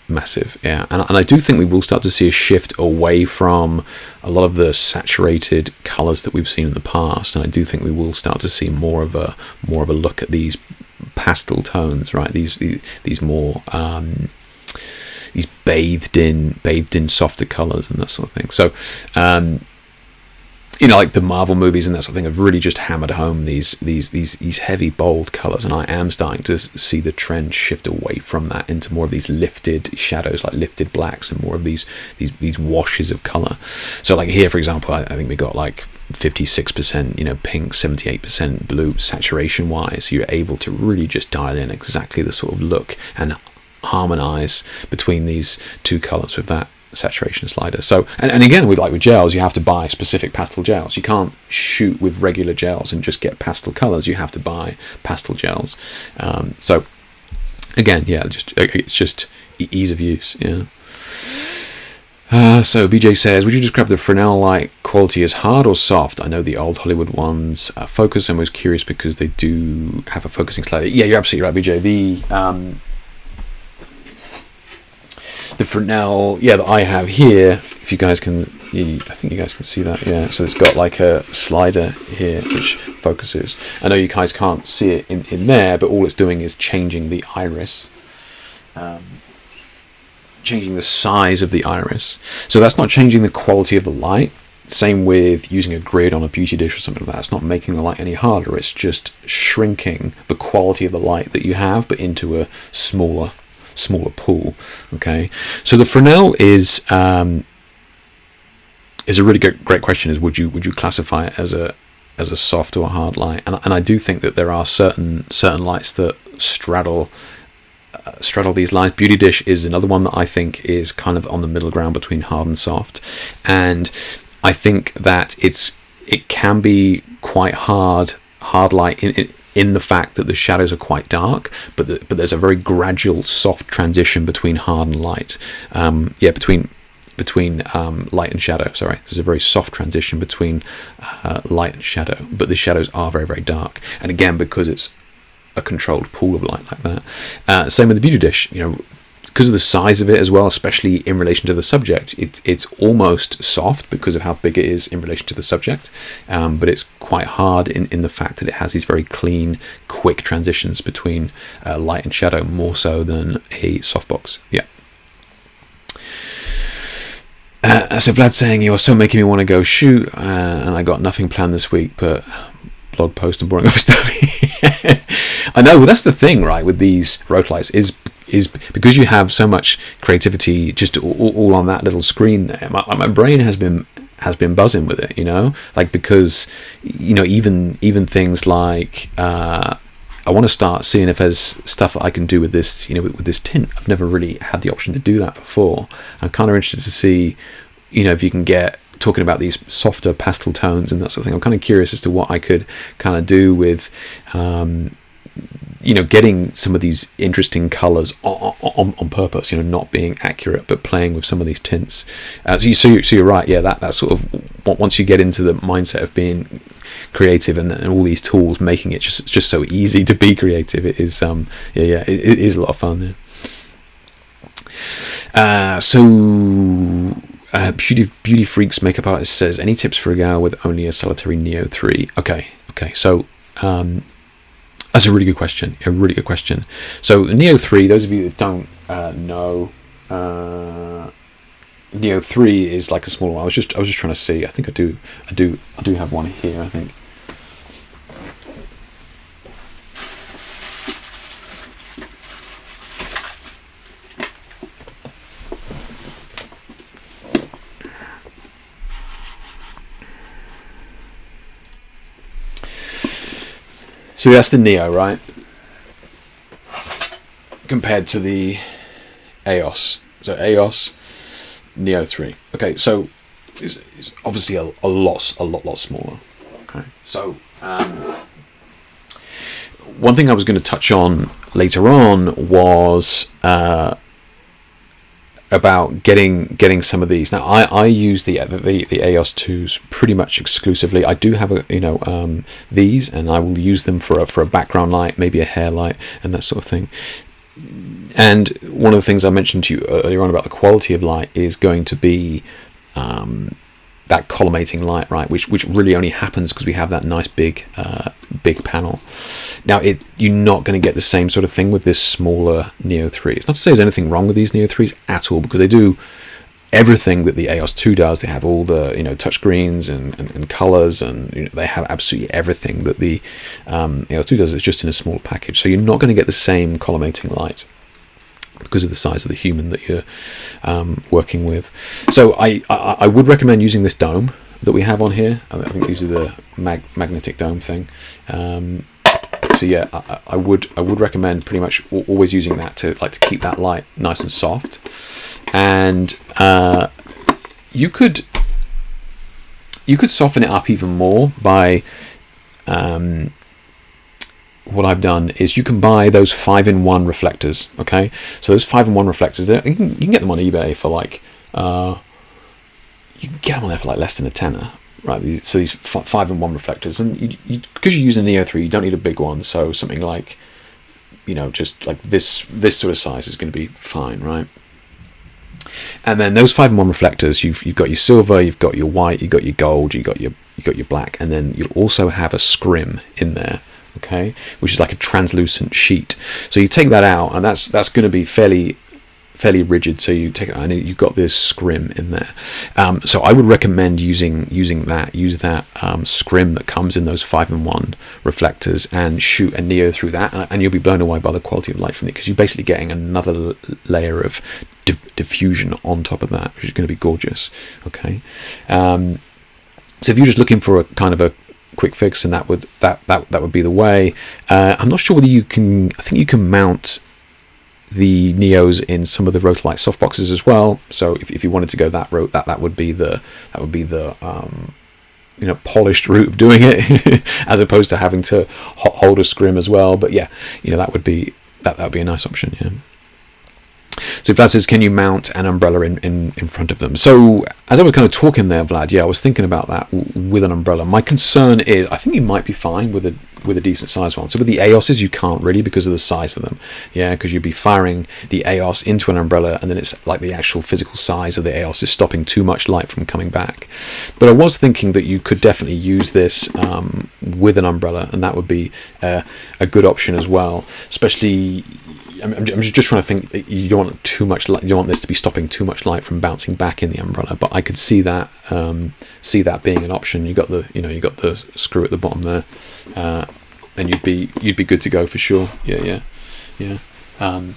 massive. And I do think we will start to see a shift away from a lot of the saturated colors that we've seen in the past, and I do think we will start to see more of a look at these pastel tones, right? These more these bathed in softer colors and that sort of thing. So like the Marvel movies and that sort of thing have really just hammered home these heavy, bold colors, and I am starting to see the trend shift away from that into more of these lifted shadows, like lifted blacks, and more of these washes of color. So like here, for example, I think we got like 56% pink, 78% blue saturation wise. So you're able to really just dial in exactly the sort of look and harmonize between these two colors with that saturation slider. So and again, with gels, you have to buy specific pastel gels. You can't shoot with regular gels and just get pastel colors. You have to buy pastel gels. So again, it's just ease of use. So BJ says, would you describe the Fresnel light quality as hard or soft? I know the old Hollywood ones focus, and was curious because they do have a focusing slider. Yeah, you're absolutely right, BJ. The Fresnel, that I have here, if you guys can, I think you guys can see that, so it's got like a slider here which focuses. I know you guys can't see it in there, but all it's doing is changing the iris, changing the size of the iris. So that's not changing the quality of the light. Same with using a grid on a beauty dish or something like that. It's not making the light any harder, it's just shrinking the quality of the light that you have, but into a smaller pool. Okay, so the Fresnel is a really great question. Is would you classify it as a soft or a hard light? And I do think that there are certain lights that straddle these lines. Beauty dish is another one that I think is kind of on the middle ground between hard and soft, and I think that it can be quite hard light in the fact that the shadows are quite dark, but there's a very gradual soft transition between hard and light. Between light and shadow. Sorry, there's a very soft transition between light and shadow, but the shadows are very, very dark. And again, because it's a controlled pool of light like that. Same with the beauty dish. Because of the size of it as well, especially in relation to the subject, it's almost soft because of how big it is in relation to the subject, but it's quite hard in the fact that it has these very clean, quick transitions between light and shadow, more so than a softbox. So Vlad's saying, you're so making me want to go shoot, and I got nothing planned this week, but blog post and boring office stuff. I know, well, that's the thing, right, with these Rotolights is because you have so much creativity just all on that little screen there. My brain has been buzzing with it, because even things like I want to start seeing if there's stuff that I can do with this, with this tint. I've never really had the option to do that before. I'm kind of interested to see, if you can get talking about these softer pastel tones and that sort of thing. I'm kind of curious as to what I could kind of do with getting some of these interesting colors on purpose, not being accurate, but playing with some of these tints. So you're right. Yeah, that sort of, once you get into the mindset of being creative and all these tools making it just so easy to be creative, it is it is a lot of fun there. Beauty Freaks Makeup Artist says, any tips for a gal with only a solitary Neo 3? Okay, so that's a really good question. So Neo 3, those of you that don't know, Neo 3 is like a smaller one. I was just trying to see. I think I do have one here, I think. So that's the Neo, right? Compared to the AEOS. So AEOS, Neo 3. Okay, so it's obviously a lot smaller. Okay, so one thing I was going to touch on later on was about getting some of these. Now I use the AEOS 2s pretty much exclusively. I do have these, and I will use them for a background light, maybe a hair light, and that sort of thing. And one of the things I mentioned to you earlier on about the quality of light is going to be that collimating light, right? Which really only happens because we have that nice big panel. Now you're not going to get the same sort of thing with this smaller Neo 3. It's not to say there's anything wrong with these Neo 3s at all, because they do everything that the AEOS 2 does. They have all the touchscreens and colors, and they have absolutely everything that the AEOS 2 does. It's just in a smaller package, so you're not going to get the same collimating light because of the size of the human that you're working with. So I would recommend using this dome that we have on here. I think these are the magnetic dome thing. So yeah, I would recommend pretty much always using that to keep that light nice and soft. And you could soften it up even more by what I've done is you can buy those 5-in-1 reflectors. Okay, so those 5-in-1 reflectors, you can get them on eBay for you can get them on there for less than a tenner, right? So these 5-in-1 reflectors, and because you're using a Neo 3, you don't need a big one. So something like just like this sort of size is going to be fine, right? And then those 5-in-1 reflectors, you've got your silver, you've got your white, you've got your gold, you've got your black, and then you'll also have a scrim in there. Okay, which is like a translucent sheet. So you take that out, and that's going to be fairly rigid. So you take it, and you've got this scrim in there. So I would recommend using that scrim that comes in those 5-in-1 reflectors, and shoot a Neo through that, and you'll be blown away by the quality of light from it, because you're basically getting another layer of diffusion on top of that, which is going to be gorgeous. Okay, so if you're just looking for a kind of a quick fix, and that would be the way. I'm not sure whether you can. I think you can mount the Neos in some of the Rotolight softboxes as well. So if you wanted to go that route, that would be the polished route of doing it, as opposed to having to hold a scrim as well. But yeah, that would be a nice option. Yeah. So Vlad says, can you mount an umbrella in front of them? So as I was kind of talking there, Vlad, yeah, I was thinking about that with an umbrella. My concern is, I think you might be fine with a decent size one. So with the AEOSs, you can't really, because of the size of them. Yeah, because you'd be firing the AEOS into an umbrella, and then it's like the actual physical size of the AEOS is stopping too much light from coming back. But I was thinking that you could definitely use this with an umbrella, and that would be a good option as well. Especially, I'm just trying to think that you don't want too much light. You don't want this to be stopping too much light from bouncing back in the umbrella. But I could see that being an option. You got the screw at the bottom there, and you'd be good to go for sure. Yeah. I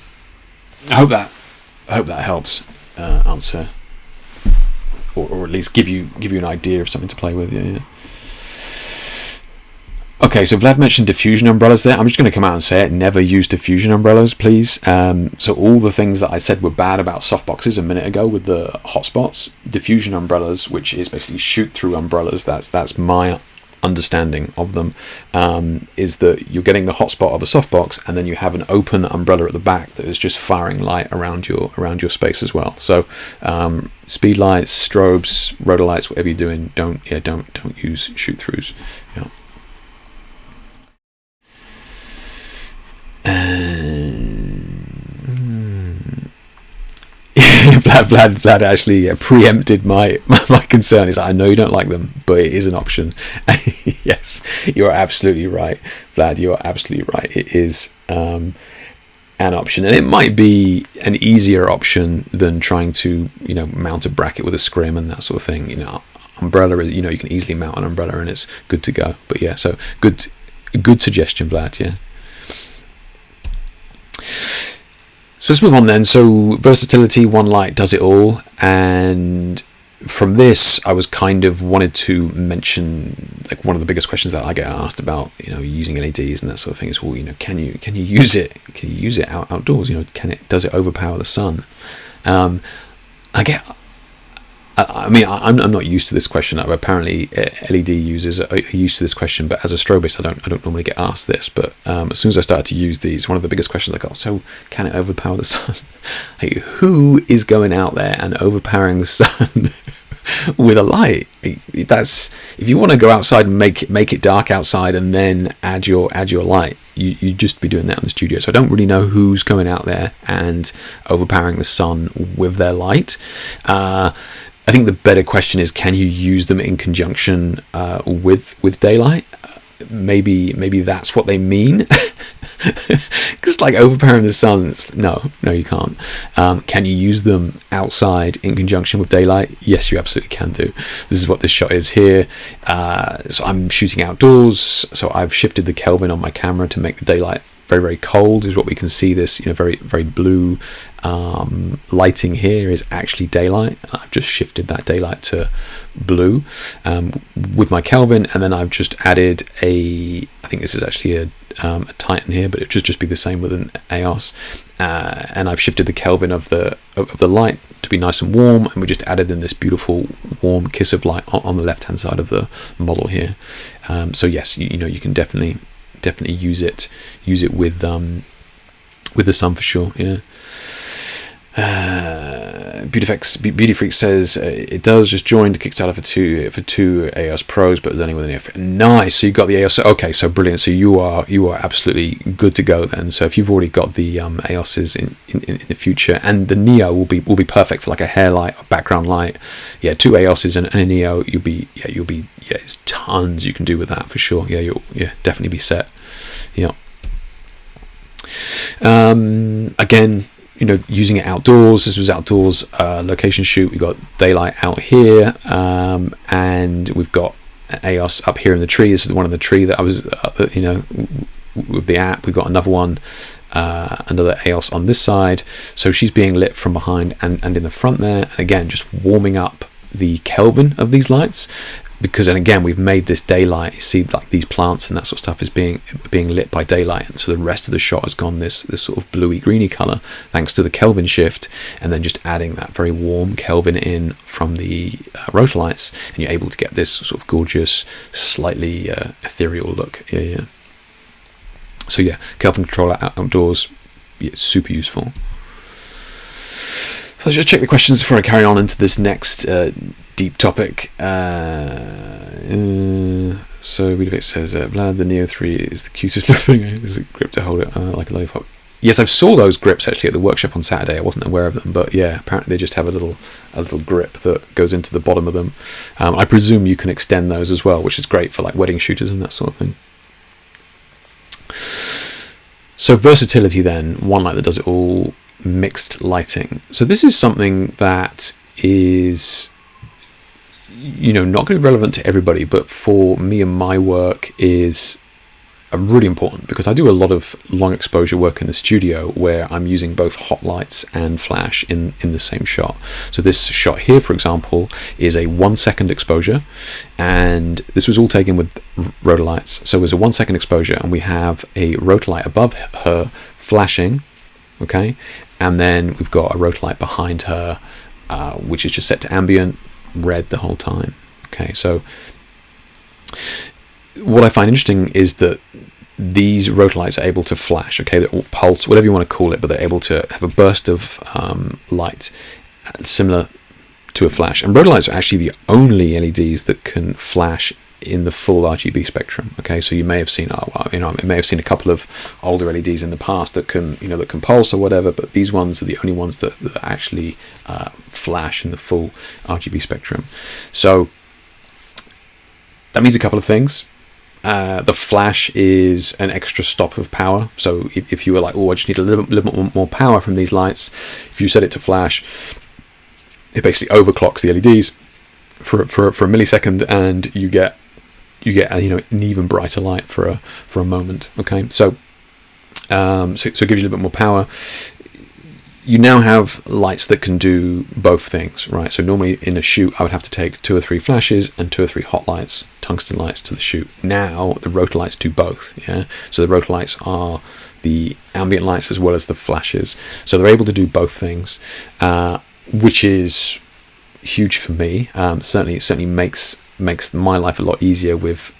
hope that helps answer, or at least give you an idea of something to play with. Yeah. Okay, so Vlad mentioned diffusion umbrellas there. I'm just going to come out and say it. Never use diffusion umbrellas, please. So all the things that I said were bad about softboxes a minute ago with the hotspots, diffusion umbrellas, which is basically shoot-through umbrellas, that's my understanding of them, is that you're getting the hotspot of a softbox, and then you have an open umbrella at the back that is just firing light around your space as well. So speed lights, strobes, rotolights, whatever you're doing, don't use shoot throughs. Yeah. Vlad actually preempted my concern. Is I know you don't like them, but it is an option. Yes, you're absolutely right, Vlad. You're absolutely right. It is an option, and it might be an easier option than trying to mount a bracket with a scrim and that sort of thing. Umbrella is you can easily mount an umbrella and it's good to go. But yeah, so good suggestion, Vlad. Yeah. So let's move on then. So versatility, one light does it all. And from this, I was kind of wanted to mention, like, one of the biggest questions that I get asked about, using LEDs and that sort of thing is, well, can you use it? Can you use it outdoors? Does it overpower the sun? I'm not used to this question. Apparently, LED users are used to this question, but as a strobist, I don't normally get asked this. But as soon as I started to use these, one of the biggest questions I got: so can it overpower the sun? Like, who is going out there and overpowering the sun with a light? That's, if you want to go outside and make it dark outside and then add your light, you just be doing that in the studio. So I don't really know who's going out there and overpowering the sun with their light. I think the better question is, can you use them in conjunction with daylight? Maybe that's what they mean. Because like overpowering the sun, no, you can't. Can you use them outside in conjunction with daylight? Yes, you absolutely can do. This is what this shot is here. So I'm shooting outdoors, so I've shifted the Kelvin on my camera to make the daylight very, very cold. Is what we can see. This very, very blue lighting here is actually daylight. I've just shifted that daylight to blue with my Kelvin, and then I've just added I think this is actually a Titan here, but it would just be the same with an AEOS, and I've shifted the Kelvin of the light to be nice and warm, and we just added in this beautiful warm kiss of light on the left hand side of the model here. So yes, you can definitely use it with the sun for sure. Yeah. Beauty Freak says it does. Just joined Kickstarter for two AEOS Pros, but learning with an AEOS. Nice. So you got the AEOS. Okay, so brilliant. So you are absolutely good to go then. So if you've already got the AEOSs in the future, and the Neo will be perfect for like a hair light or background light. Yeah, two AEOSs and a Neo. You'll be there's tons you can do with that for sure. Yeah, you'll definitely be set. Yeah. Again, using it outdoors. This was outdoors location shoot. We got daylight out here, and we've got AEOS up here in the tree. This is the one in the tree that I was, with the app. We've got another one, another AEOS on this side. So she's being lit from behind and in the front there. And again, just warming up the Kelvin of these lights. Because, and again, we've made this daylight. You see, like these plants and that sort of stuff is being lit by daylight, and so the rest of the shot has gone this sort of bluey greeny color thanks to the Kelvin shift, and then just adding that very warm Kelvin in from the Rotolights, and you're able to get this sort of gorgeous, slightly ethereal look. Yeah. So yeah, Kelvin controller outdoors, super useful. So let's just check the questions before I carry on into this next deep topic. So Rotolight says, Vlad, the Neo 3 is the cutest little thing. Is a grip to hold it like a lollipop. Yes, I saw those grips actually at the workshop on Saturday. I wasn't aware of them, but yeah, apparently they just have a little grip that goes into the bottom of them. I presume you can extend those as well, which is great for like wedding shooters and that sort of thing. So versatility then, one light that does it all, mixed lighting. So this is something that is not going to be relevant to everybody, but for me and my work is really important, because I do a lot of long exposure work in the studio where I'm using both hot lights and flash in the same shot. So this shot here, for example, is a 1 second exposure, and this was all taken with Rotolights. So it was a 1 second exposure, and we have a Rotolight above her flashing, okay, and then we've got a Rotolight behind her, which is just set to ambient red the whole time. Okay, so what I find interesting is that these Rotolights are able to flash, okay, or pulse, whatever you want to call it, but they're able to have a burst of light similar to a flash. And Rotolights are actually the only LEDs that can flash in the full RGB spectrum. Okay, so you may have seen, a couple of older LEDs in the past that can, that can pulse or whatever, but these ones are the only ones that actually flash in the full RGB spectrum. So that means a couple of things. The flash is an extra stop of power. So if you were like, I just need a little bit more power from these lights, if you set it to flash, it basically overclocks the LEDs for a millisecond, and you get an even brighter light for a moment. Okay, so it gives you a little bit more power. You now have lights that can do both things, right? So normally in a shoot, I would have to take 2 or 3 flashes and 2 or 3 hot lights, tungsten lights to the shoot. Now the Rotolights do both, yeah? So the Rotolights are the ambient lights as well as the flashes. So they're able to do both things, which is huge for me. Certainly makes my life a lot easier with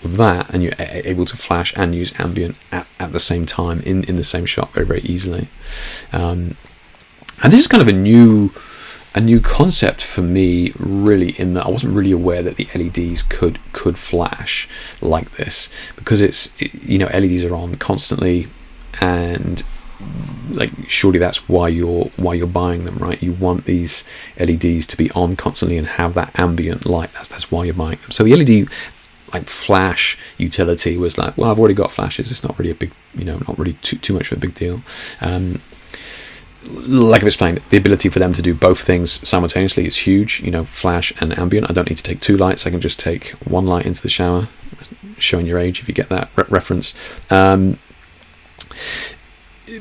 that, and you're able to flash and use ambient at the same time in the same shot very, very easily. And this is kind of a new concept for me, really, in that I wasn't really aware that the LEDs could flash like this, because LEDs are on constantly, and like surely that's why you're buying them, right? You want these LEDs to be on constantly and have that ambient light. That's why you're buying them. So the LED like flash utility was like, well, I've already got flashes. It's not really a big, not really too much of a big deal. Like I've explained, the ability for them to do both things simultaneously is huge. Flash and ambient. I don't need to take 2 lights. I can just take 1 light into the shower. Showing your age if you get that reference.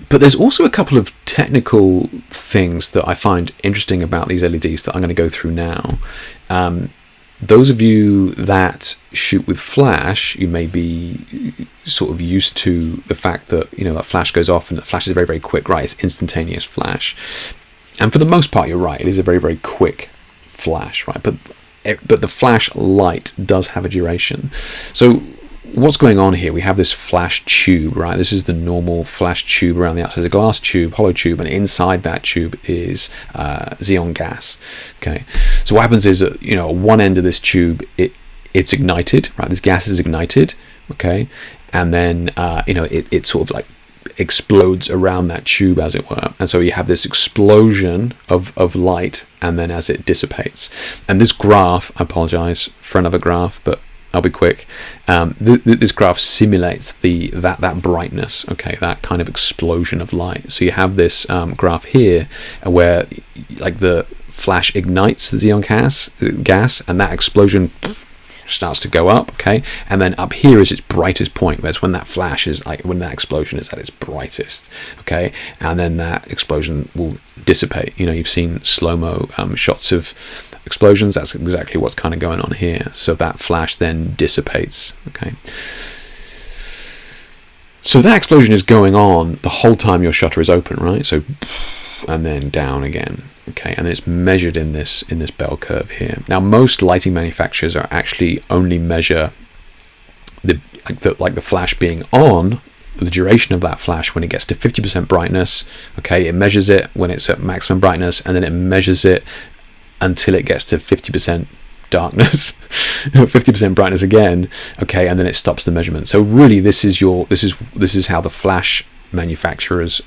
But there's also a couple of technical things that I find interesting about these LEDs that I'm going to go through now. Those of you that shoot with flash, you may be sort of used to the fact that, that flash goes off and the flash is very, very quick, right? It's instantaneous flash. And for the most part, you're right. It is a very, very quick flash, right? But the flash light does have a duration. So what's going on here? We have this flash tube, right? This is the normal flash tube around the outside. It's a glass tube, hollow tube, and inside that tube is xenon gas. Okay, so what happens is that one end of this tube it's ignited, right? This gas is ignited, okay, and then it sort of like explodes around that tube, as it were, and so you have this explosion of light, and then as it dissipates, and this graph, I apologize for another graph, but I'll be quick. This graph simulates that brightness, okay, that kind of explosion of light. So you have this graph here where like the flash ignites the xenon gas, and that explosion starts to go up, okay, and then up here is its brightest point. That's when that flash is when that explosion is at its brightest, okay, and then that explosion will dissipate. You've seen slow-mo shots of explosions. That's exactly what's kind of going on here. So that flash then dissipates, okay. So that explosion is going on the whole time your shutter is open, right? So, and then down again, okay, and it's measured in this bell curve here. Now, most lighting manufacturers are actually only measure the flash being on, the duration of that flash when it gets to 50% brightness, okay. It measures it when it's at maximum brightness, and then it measures it until it gets to 50% darkness, 50% brightness again, okay, and then it stops the measurement. So really, this is how the flash manufacturers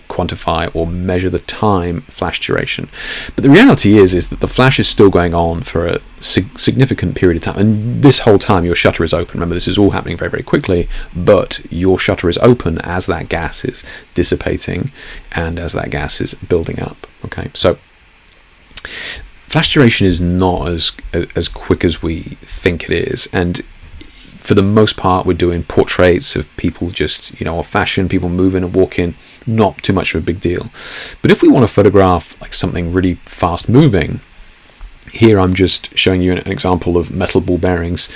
quantify or measure the time flash duration. But the reality is that the flash is still going on for a significant period of time, and this whole time your shutter is open. Remember, this is all happening very, very quickly, but your shutter is open as that gas is dissipating and as that gas is building up, okay. So flash duration is not as quick as we think it is, and for the most part we're doing portraits of people just or fashion, people moving and walking, not too much of a big deal. But if we want to photograph like something really fast moving, here I'm just showing you an example of metal ball bearings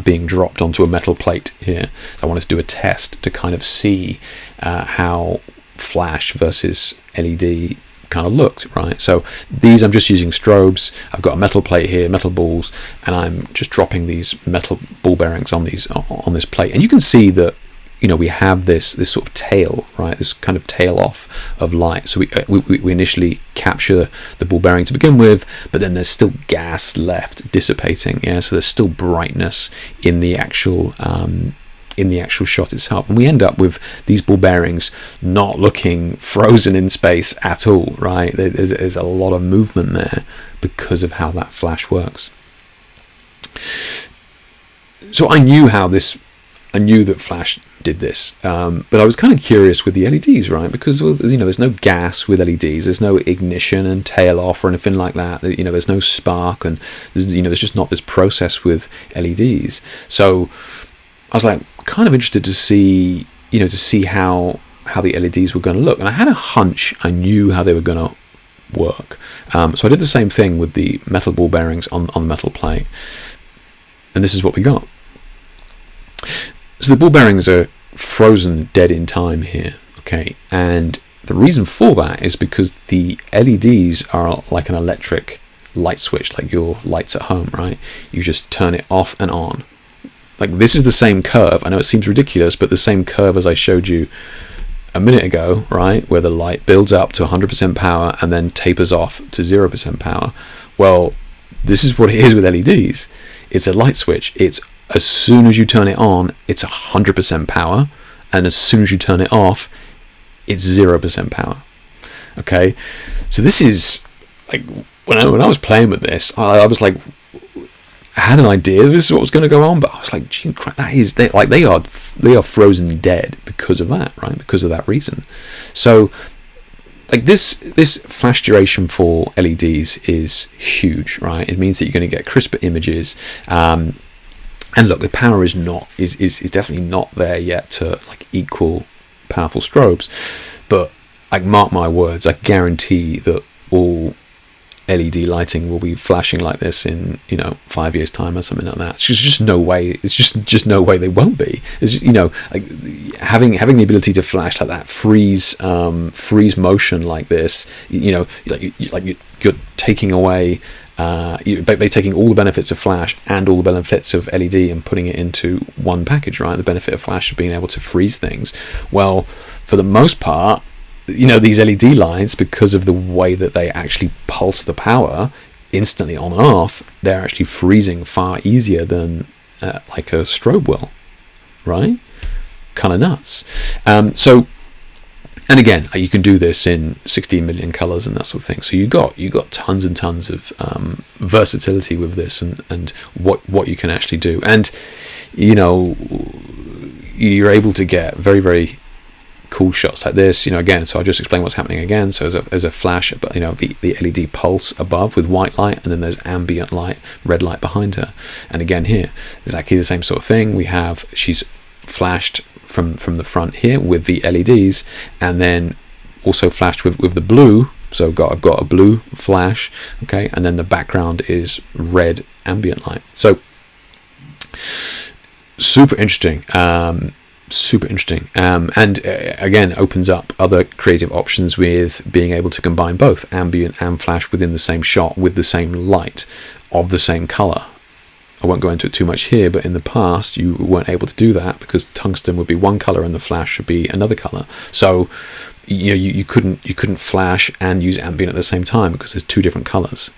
being dropped onto a metal plate here. So I wanted to do a test to kind of see how flash versus LED kind of looked, right? So these, I'm just using strobes. I've got a metal plate here, metal balls, and I'm just dropping these metal ball bearings on this plate, and you can see that, you know, we have this sort of tail, right? This kind of tail off of light. So we initially capture the ball bearing to begin with, but then there's still gas left dissipating. Yeah, so there's still brightness in the actual shot itself, and we end up with these ball bearings not looking frozen in space at all, right? There's a lot of movement there because of how that flash works. So I knew that flash did this, but I was kind of curious with the LEDs, right? Because, well, you know, there's no gas with LEDs, there's no ignition and tail off or anything like that. You know, there's no spark, and there's just not this process with LEDs. So I was like kind of interested to see how the LEDs were going to look, and I had a hunch I knew how they were going to work. So I did the same thing with the metal ball bearings on the metal plate, and this is what we got. So the ball bearings are frozen dead in time here, okay, and the reason for that is because the LEDs are like an electric light switch, like your lights at home, right? You just turn it off and on. Like, this is the same curve. I know it seems ridiculous, but the same curve as I showed you a minute ago, right, where the light builds up to 100% power and then tapers off to 0% power. Well, this is what it is with LEDs. It's a light switch. It's as soon as you turn it on, it's 100% power, and as soon as you turn it off, it's 0% power. Okay, so this is like, when I was playing with this, I was like, I had an idea this is what was going to go on, but I was like, gee crap, they are frozen dead because of that, right? Because of that reason. So like this flash duration for LEDs is huge, right? It means that you're going to get crisper images. And look, the power is definitely not there yet to like equal powerful strobes, but like, mark my words, I guarantee that all LED lighting will be flashing like this in 5 years time or something like that. It's just no way. It's just no way they won't be. It's just, like having the ability to flash like that, freeze motion like this. You're taking away. By taking all the benefits of flash and all the benefits of LED and putting it into one package, right? The benefit of flash of being able to freeze things. Well, for the most part, these LED lights, because of the way that they actually pulse the power instantly on and off, they're actually freezing far easier than like a strobe will, right? Kind of nuts. And again, you can do this in 16 million colors and that sort of thing. So you got tons and tons of versatility with this and what you can actually do. And you're able to get very, very cool shots like this. Again, so I'll just explain what's happening again. So as a flash, but the LED pulse above with white light, and then there's ambient light, red light behind her. And again here, exactly the same sort of thing. She's flashed from the front here with the LEDs, and then also flashed with the blue. So I've got a blue flash, okay, and then the background is red ambient light. So super interesting, and again opens up other creative options with being able to combine both ambient and flash within the same shot with the same light of the same color. I won't go into it too much here, but in the past you weren't able to do that because the tungsten would be one color and the flash should be another color. So you couldn't flash and use ambient at the same time because there's two different colors,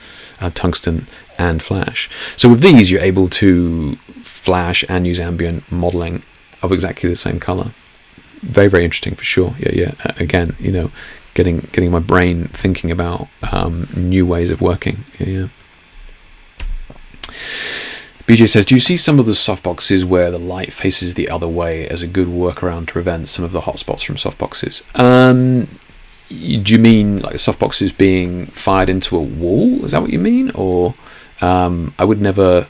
tungsten and flash. So with these you're able to flash and use ambient modeling of exactly the same color. Very, very interesting for sure. Yeah. Again, getting my brain thinking about new ways of working. Yeah. BJ says, do you see some of the softboxes where the light faces the other way as a good workaround to prevent some of the hotspots from softboxes? Do you mean like softboxes being fired into a wall? Is that what you mean? Or I would never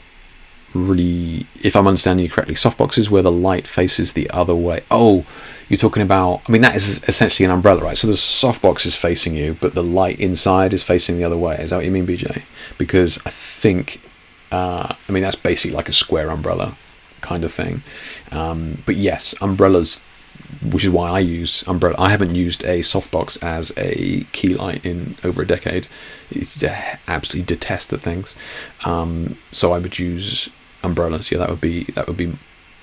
really, if I'm understanding you correctly, softboxes where the light faces the other way. Oh, you're talking about, that is essentially an umbrella, right? So the softbox is facing you, but the light inside is facing the other way. Is that what you mean, BJ? Because I think, that's basically like a square umbrella kind of thing. But yes, umbrellas which is why I use umbrella. I haven't used a softbox as a key light in over a decade. I absolutely detest the things. So I would use umbrellas. Yeah, that would be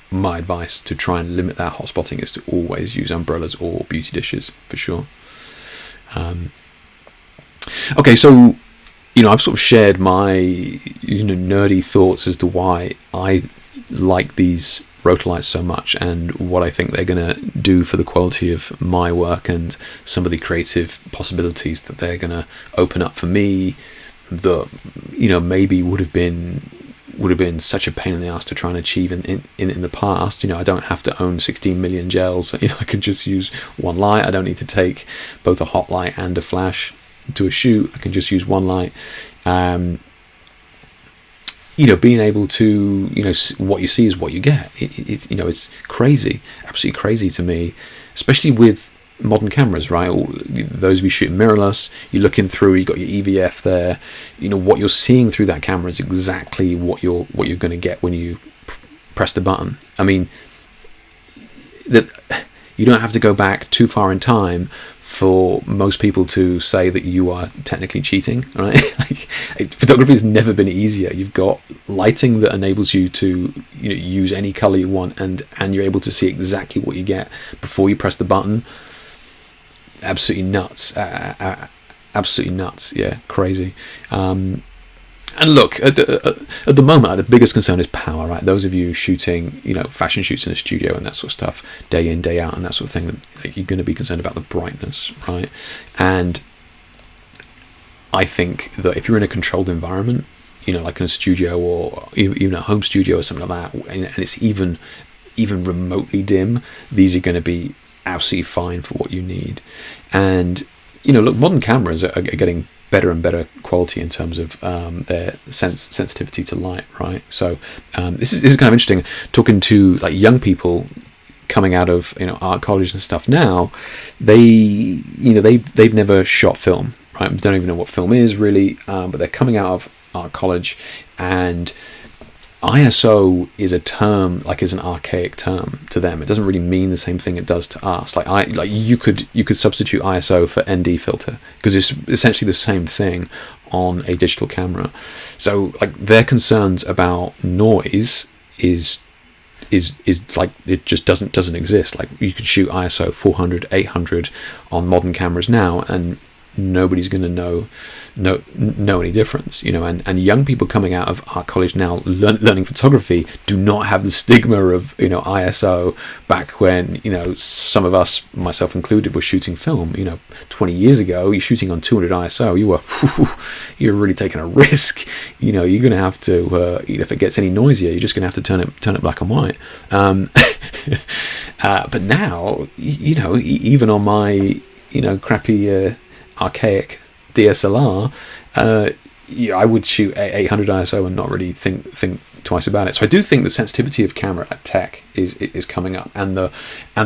my advice to try and limit that hot spotting, is to always use umbrellas or beauty dishes for sure. Okay, so I've sort of shared my nerdy thoughts as to why I like these Rotolights so much and what I think they're going to do for the quality of my work and some of the creative possibilities that they're going to open up for me that maybe would have been such a pain in the ass to try and achieve in the past. I don't have to own 16 million gels. I can just use one light. I don't need to take both a hot light and a flash to a shoot. I can just use one light. Being able to, what you see is what you get. It's crazy, absolutely crazy to me, especially with modern cameras, right? Those of you shooting mirrorless, you're looking through, you got your EVF there. What you're seeing through that camera is exactly what you're going to get when you press the button. I mean, that you don't have to go back too far in time for most people to say that you are technically cheating, right? Photography has never been easier. You've got lighting that enables you to use any color you want, and you're able to see exactly what you get before you press the button. Absolutely nuts. Absolutely nuts. Yeah, crazy. And look, at the moment, the biggest concern is power, right? Those of you shooting, fashion shoots in a studio and that sort of stuff, day in, day out, and that sort of thing, that you're going to be concerned about the brightness, right? And I think that if you're in a controlled environment, like in a studio or even a home studio or something like that, and it's even remotely dim, these are going to be absolutely fine for what you need. And look, modern cameras are getting better and better quality in terms of their sensitivity to light, right? So this is kind of interesting, talking to like young people coming out of art college and stuff now. They've never shot film, right? Don't even know what film is really, but they're coming out of art college, and ISO is a term, is an archaic term to them. It doesn't really mean the same thing it does to us. You could substitute ISO for ND filter, because it's essentially the same thing on a digital camera. So their concerns about noise is it just doesn't exist. You could shoot ISO 400, 800 on modern cameras now, and nobody's going to know any difference, and young people coming out of art college now learning photography do not have the stigma of ISO back when some of us, myself included, were shooting film 20 years ago. You're shooting on 200 ISO, you're really taking a risk. You're going to have to if it gets any noisier, you're just going to have to turn it black and white. But now even on my crappy archaic DSLR, I would shoot 800 ISO and not really think twice about it. So I do think the sensitivity of camera tech is coming up, and the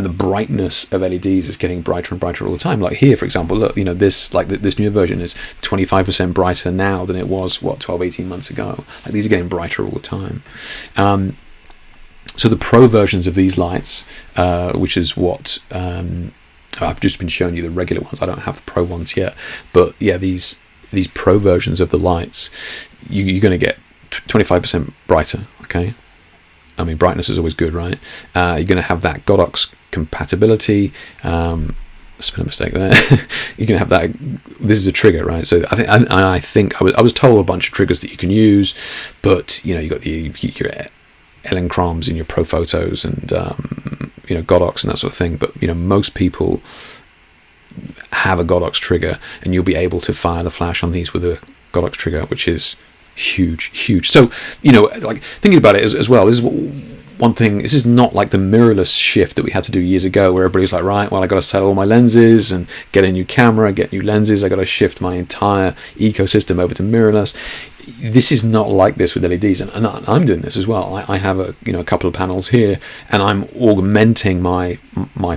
brightness of LEDs is getting brighter and brighter all the time. Like here, for example, look, this new version is 25% brighter now than it was 12-18 months ago. These are getting brighter all the time. So the pro versions of these lights, which is what I've just been showing you the regular ones. I don't have the pro ones yet, but yeah, these pro versions of the lights, you're going to get 25% brighter. Okay, I mean, brightness is always good, right? You're going to have that Godox compatibility. It's been a mistake there. You can have that. This is a trigger, right? So I think I was told a bunch of triggers that you can use, but you got your Ellen Chroms in your Pro Photos and Godox and that sort of thing. But most people have a Godox trigger, and you'll be able to fire the flash on these with a Godox trigger, which is huge. So thinking about it as well, this is one thing. This is not like the mirrorless shift that we had to do years ago, where everybody's like, right, well, I got to sell all my lenses and get a new camera, get new lenses. I got to shift my entire ecosystem over to mirrorless. this is not like this with LEDs, and I'm doing this as well. I have a couple of panels here, and I'm augmenting my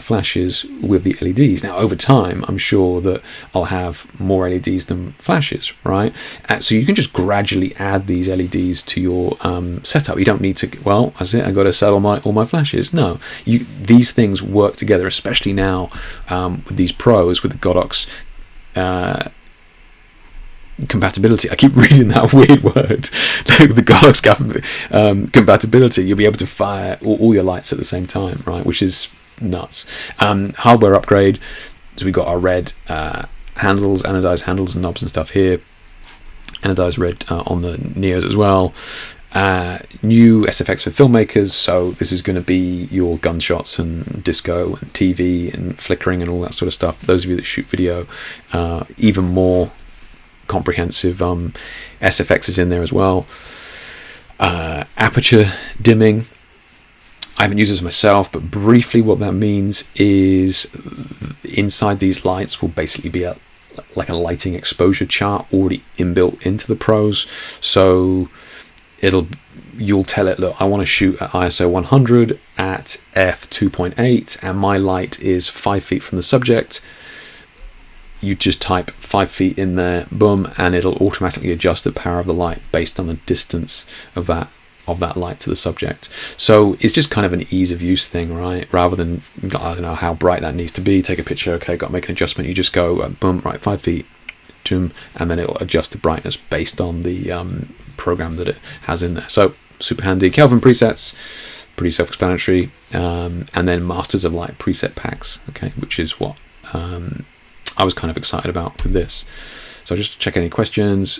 flashes with the LEDs. Now over time, I'm sure that I'll have more LEDs than flashes, right? So you can just gradually add these LEDs to your setup. You don't need to, well, that's it, I got to sell all my flashes. No, these things work together, especially now with these pros, with the Godox compatibility. I keep reading that weird word, the Godox compatibility. You'll be able to fire all your lights at the same time, right? Which is nuts. Hardware upgrade. So we got our red handles, anodized handles and knobs and stuff here. Anodized red on the Neos as well. New SFX for filmmakers. So this is going to be your gunshots and disco and TV and flickering and all that sort of stuff. Those of you that shoot video, even more comprehensive SFX is in there as well. Aperture dimming. I haven't used this myself, but briefly what that means is inside these lights will basically be like a lighting exposure chart already inbuilt into the pros. So you'll tell it, look, I want to shoot at ISO 100 at f2.8 and my light is 5 feet from the subject. You just type 5 feet in there, boom, and it'll automatically adjust the power of the light based on the distance of that light to the subject. So it's just kind of an ease of use thing, right? Rather than, I don't know how bright that needs to be, take a picture, okay, got to make an adjustment. You just go, boom, right, 5 feet, zoom, and then it'll adjust the brightness based on the program that it has in there. So super handy. Kelvin presets, pretty self-explanatory, and then Masters of Light preset packs, okay, which is what I was kind of excited about with this. So just check any questions.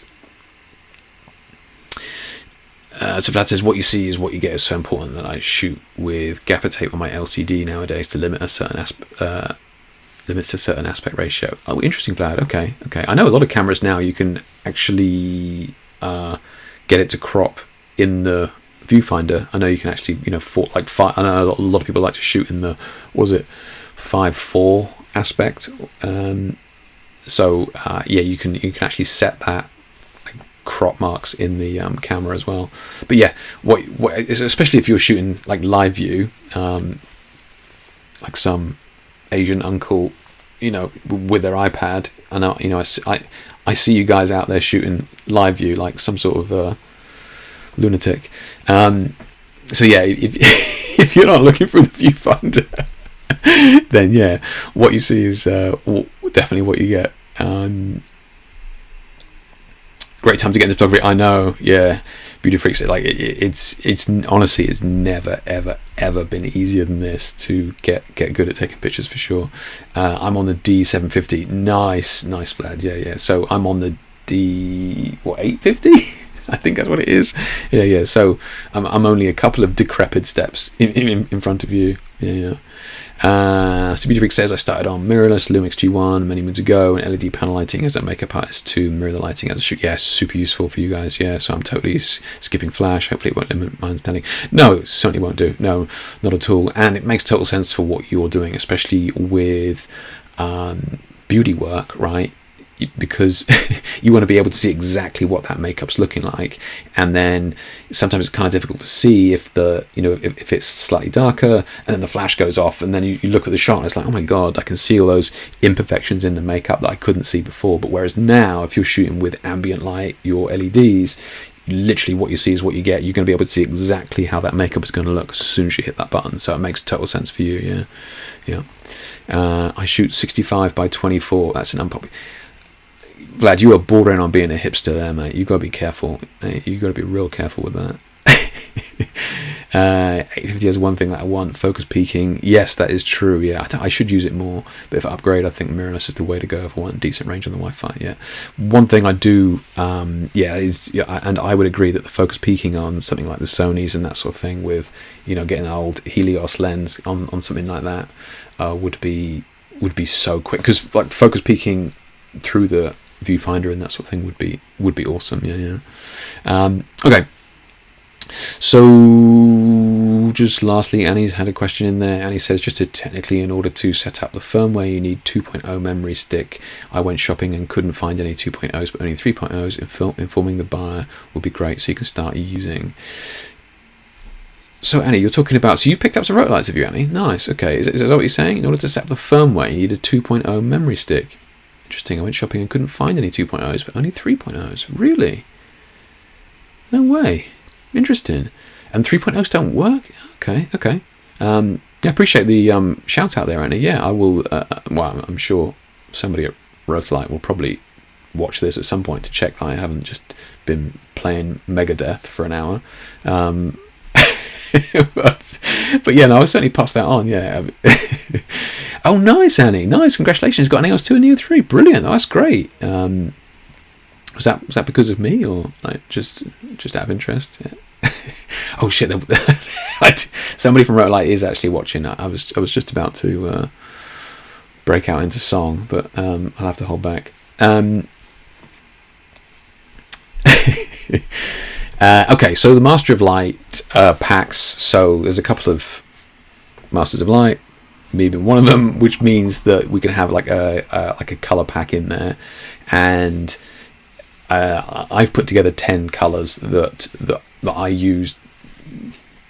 So Vlad says, what you see is what you get is so important that I shoot with gaffer tape on my LCD nowadays to limit a certain aspect ratio. Oh, interesting, Vlad. Okay. I know a lot of cameras now you can actually get it to crop in the viewfinder. I know you can actually, I know a lot of people like to shoot in the, what was it, 5:4 aspect. Yeah, you can actually set that crop marks in the camera as well. But yeah, what especially if you're shooting like live view, like some Asian uncle, with their iPad, and I see you guys out there shooting live view like some sort of lunatic. So yeah, if you're not looking through the viewfinder, then yeah, what you see is definitely what you get. Great time to get into photography. I know, yeah. Beauty Freaks, it's honestly, it's never ever been easier than this to get good at taking pictures, for sure. I'm on the D750. Nice Vlad. Yeah. So I'm on the D850. I think that's what it is. Yeah. So I'm only a couple of decrepit steps in front of you. Yeah. So Beauty Freak says, I started on mirrorless Lumix G1 many moons ago, and LED panel lighting as a makeup artist to mirror the lighting as a shoot. Yeah, super useful for you guys. Yeah, so I'm totally skipping flash. Hopefully it won't limit my understanding. No, it certainly won't do. No, not at all. And it makes total sense for what you're doing, especially with beauty work, right? Because you want to be able to see exactly what that makeup's looking like, and then sometimes it's kind of difficult to see if if it's slightly darker, and then the flash goes off, and then you look at the shot and it's like, oh my god, I can see all those imperfections in the makeup that I couldn't see before. But whereas now, if you're shooting with ambient light, your LEDs, literally what you see is what you get. You're going to be able to see exactly how that makeup is going to look as soon as you hit that button. So it makes total sense for you. Yeah. I shoot 65 by 24. That's an unpopular. Vlad, you are bordering on being a hipster there, mate. You got to be careful. You got to be real careful with that. 850 has one thing that I want: focus peaking. Yes, that is true. Yeah, I should use it more. But if I upgrade, I think mirrorless is the way to go if I want decent range on the Wi-Fi. Yeah, one thing I do, and I would agree that the focus peaking on something like the Sonys and that sort of thing, with getting an old Helios lens on something like that, would be so quick, because like focus peaking through the viewfinder and that sort of thing would be awesome. Yeah. Okay, so just lastly, Annie's had a question in there. Annie says, just technically, in order to set up the firmware, you need 2.0 memory stick. I went shopping and couldn't find any 2.0s, but only 3.0s. Informing the buyer would be great, so you can start using. So Annie, you're talking about, so you've picked up some Rotolights, have you, Annie? Nice, okay. Is that what you're saying? In order to set up the firmware, you need a 2.0 memory stick. Interesting, I went shopping and couldn't find any 2.0s, but only 3.0s. Really? No way. Interesting. And 3.0s don't work? Okay. I appreciate the shout out there, Annie. Yeah, I will, well, I'm sure somebody at Rotolight will probably watch this at some point to check that I haven't just been playing Megadeth for an hour. But yeah, no, I'll certainly pass that on. Yeah. Oh, nice, Annie. Nice. Congratulations. Got an AEOS 2 and EO 3. Brilliant. That's great. Was that because of me, or like just out of interest? Yeah. Oh shit! Somebody from Rotolight is actually watching. I was just about to break out into song, but I'll have to hold back. Okay, so the Master of Light packs. So there's a couple of Masters of Light, me being one of them, which means that we can have like a color pack in there, and I've put together 10 colors that I use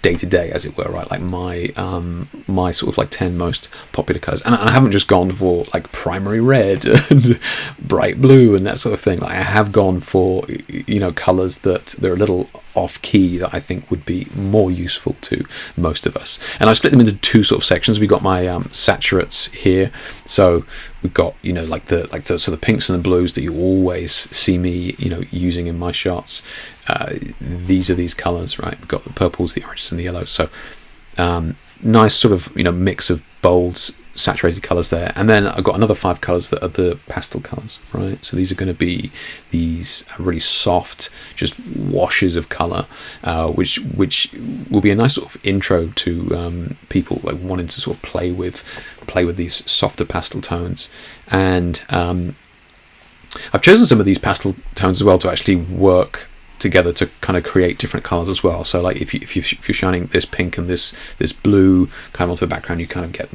day to day, as it were, right? Like my sort of like 10 most popular colors, and I haven't just gone for like primary red and bright blue and that sort of thing. Like I have gone for, you know, colors that they're a little off key that I think would be more useful to most of us. And I split them into two sort of sections. We got my saturates here, so we've got, you know, like the sort of pinks and the blues that you always see me, you know, using in my shots. These are these colors, right? We've got the purples, the oranges, and the yellows. So nice sort of, you know, mix of bold, saturated colors there. And then I've got another 5 colors that are the pastel colors, right? So these are going to be these really soft, just washes of color, which will be a nice sort of intro to people like wanting to sort of play with these softer pastel tones. And I've chosen some of these pastel tones as well to actually work together to kind of create different colors as well. So like if you're shining this pink and this blue kind of onto the background, you kind of get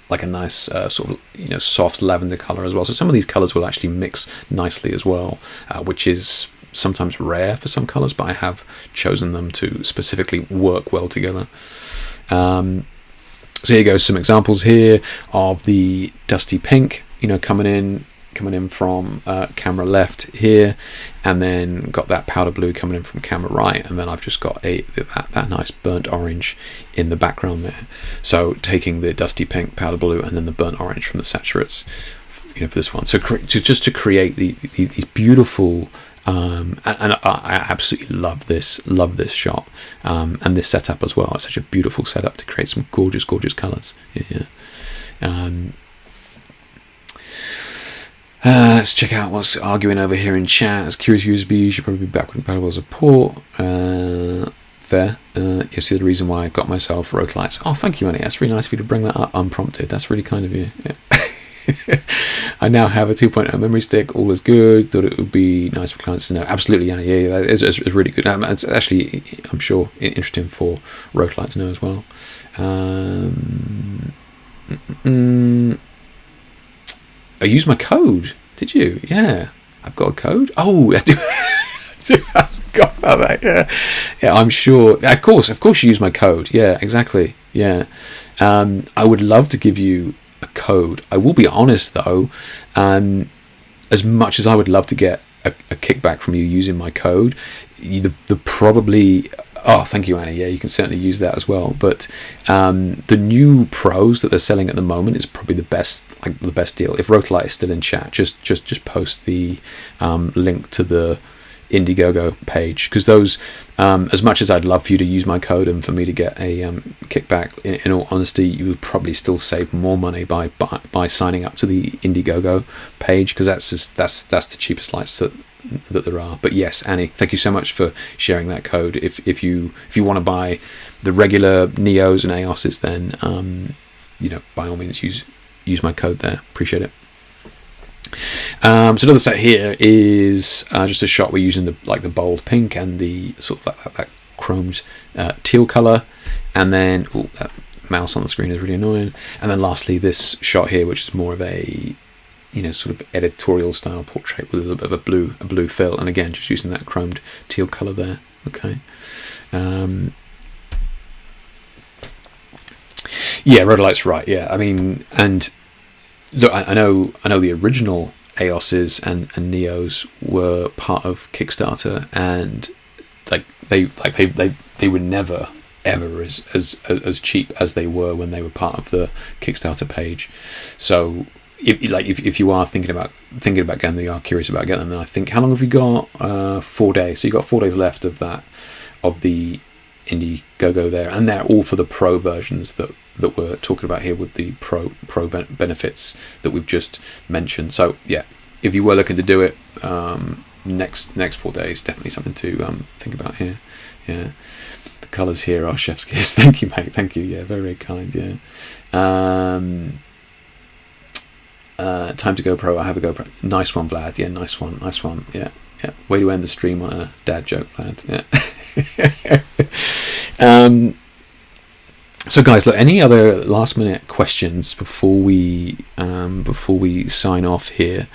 like a nice sort of, you know, soft lavender color as well. So some of these colors will actually mix nicely as well, which is sometimes rare for some colors, but I have chosen them to specifically work well together. So here you go, some examples here of the dusty pink, you know, coming in from camera left here, and then got that powder blue coming in from camera right, and then I've just got that nice burnt orange in the background there. So taking the dusty pink, powder blue, and then the burnt orange from the saturates, you know, for this one. So just to create these beautiful, and I absolutely love this shot, and this setup as well. It's such a beautiful setup to create some gorgeous colors. Yeah. Let's check out what's arguing over here in chat. As curious USB, you should probably be backward compatible support. Fair. You see the reason why I got myself Rotolights. Oh, thank you, Annie. That's really nice of you to bring that up unprompted. That's really kind of you. Yeah. I now have a 2.0 memory stick. All is good. Thought it would be nice for clients to know. Absolutely, Annie. Yeah, it's really good. It's actually, I'm sure, interesting for Rotolight to know as well. I used my code. Did you? Yeah. I've got a code. Oh, I do. I forgot about that. Yeah. I'm sure. Of course you use my code. Yeah, exactly. Yeah. I would love to give you a code. I will be honest though. As much as I would love to get a kickback from you using my code, the probably. Oh, thank you, Annie. Yeah, you can certainly use that as well. But the new pros that they're selling at the moment is probably the best deal. If Rotolight is still in chat, just post the link to the Indiegogo page, because those, as much as I'd love for you to use my code and for me to get a kickback, in all honesty, you would probably still save more money by signing up to the Indiegogo page, because that's the cheapest lights that there are. But yes, Annie, thank you so much for sharing that code. If you want to buy the regular Neos and AEOSes, then you know, by all means use my code there. Appreciate it. So another set here is just a shot we're using the bold pink and the sort of that chromed teal color, And then that mouse on the screen is really annoying. And then lastly, this shot here, which is more of a sort of editorial style portrait with a little bit of a blue fill, and again just using that chromed teal color there. Okay. Yeah, Rotolight's right. Yeah, I mean, and look, I know the original AEOS's and Neos were part of Kickstarter, and they were never ever as cheap as they were when they were part of the Kickstarter page. So if you are thinking about getting them, you are curious about getting them, then I think, how long have we got? 4 days. So you got 4 days left of the Indiegogo there, and they're all for the pro versions that we're talking about here, with the pro benefits that we've just mentioned. So yeah, if you were looking to do it, next 4 days, definitely something to think about here. Yeah, the colours here are chef's kiss. Thank you, mate. Thank you. Yeah, very, very kind. Yeah. Time to GoPro. I have a GoPro. Nice one, Vlad. Yeah, nice one. Yeah. Way to end the stream on a dad joke, Vlad. Yeah. So guys, look, any other last minute questions before we sign off here?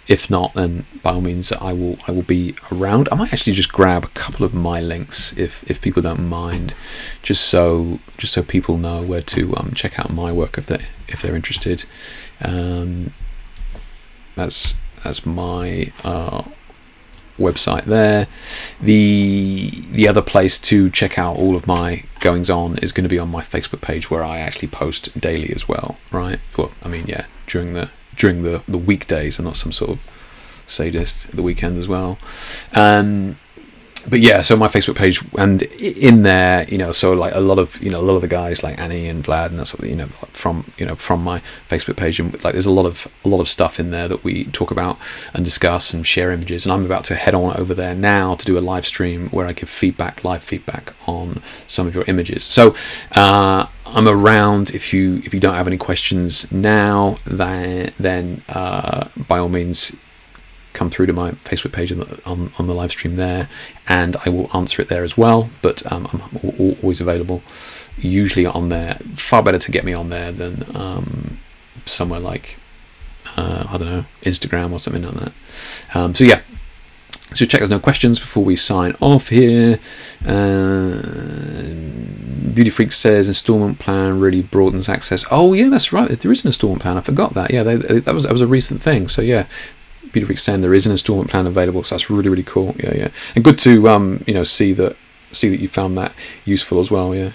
If not, then by all means I will be around. I might actually just grab a couple of my links if people don't mind, just so people know where to check out my work if they're interested. That's my website there. The other place to check out all of my goings on is going to be on my Facebook page, where I actually post daily as well, right? Well, I mean, yeah, during the weekdays, and not some sort of sadist at the weekend as well. But yeah, so my Facebook page, and in there, so like a lot of the guys like Annie and Vlad and that sort of, from my Facebook page, and like there's a lot of stuff in there that we talk about and discuss and share images. And I'm about to head on over there now to do a live stream where I give live feedback on some of your images. So I'm around. If you don't have any questions now, then by all means, come through to my Facebook page on the live stream there, and I will answer it there as well. But I'm always available, usually on there. Far better to get me on there than somewhere like I don't know, Instagram or something like that. So yeah, so check there's no questions before we sign off here. Beauty Freak says installment plan really broadens access. Oh yeah, that's right, there is an installment plan. I forgot that. Yeah, that was a recent thing. So yeah, Beauty Freak saying there is an installment plan available, so that's really, really cool. Yeah, and good to see that you found that useful as well. Yeah.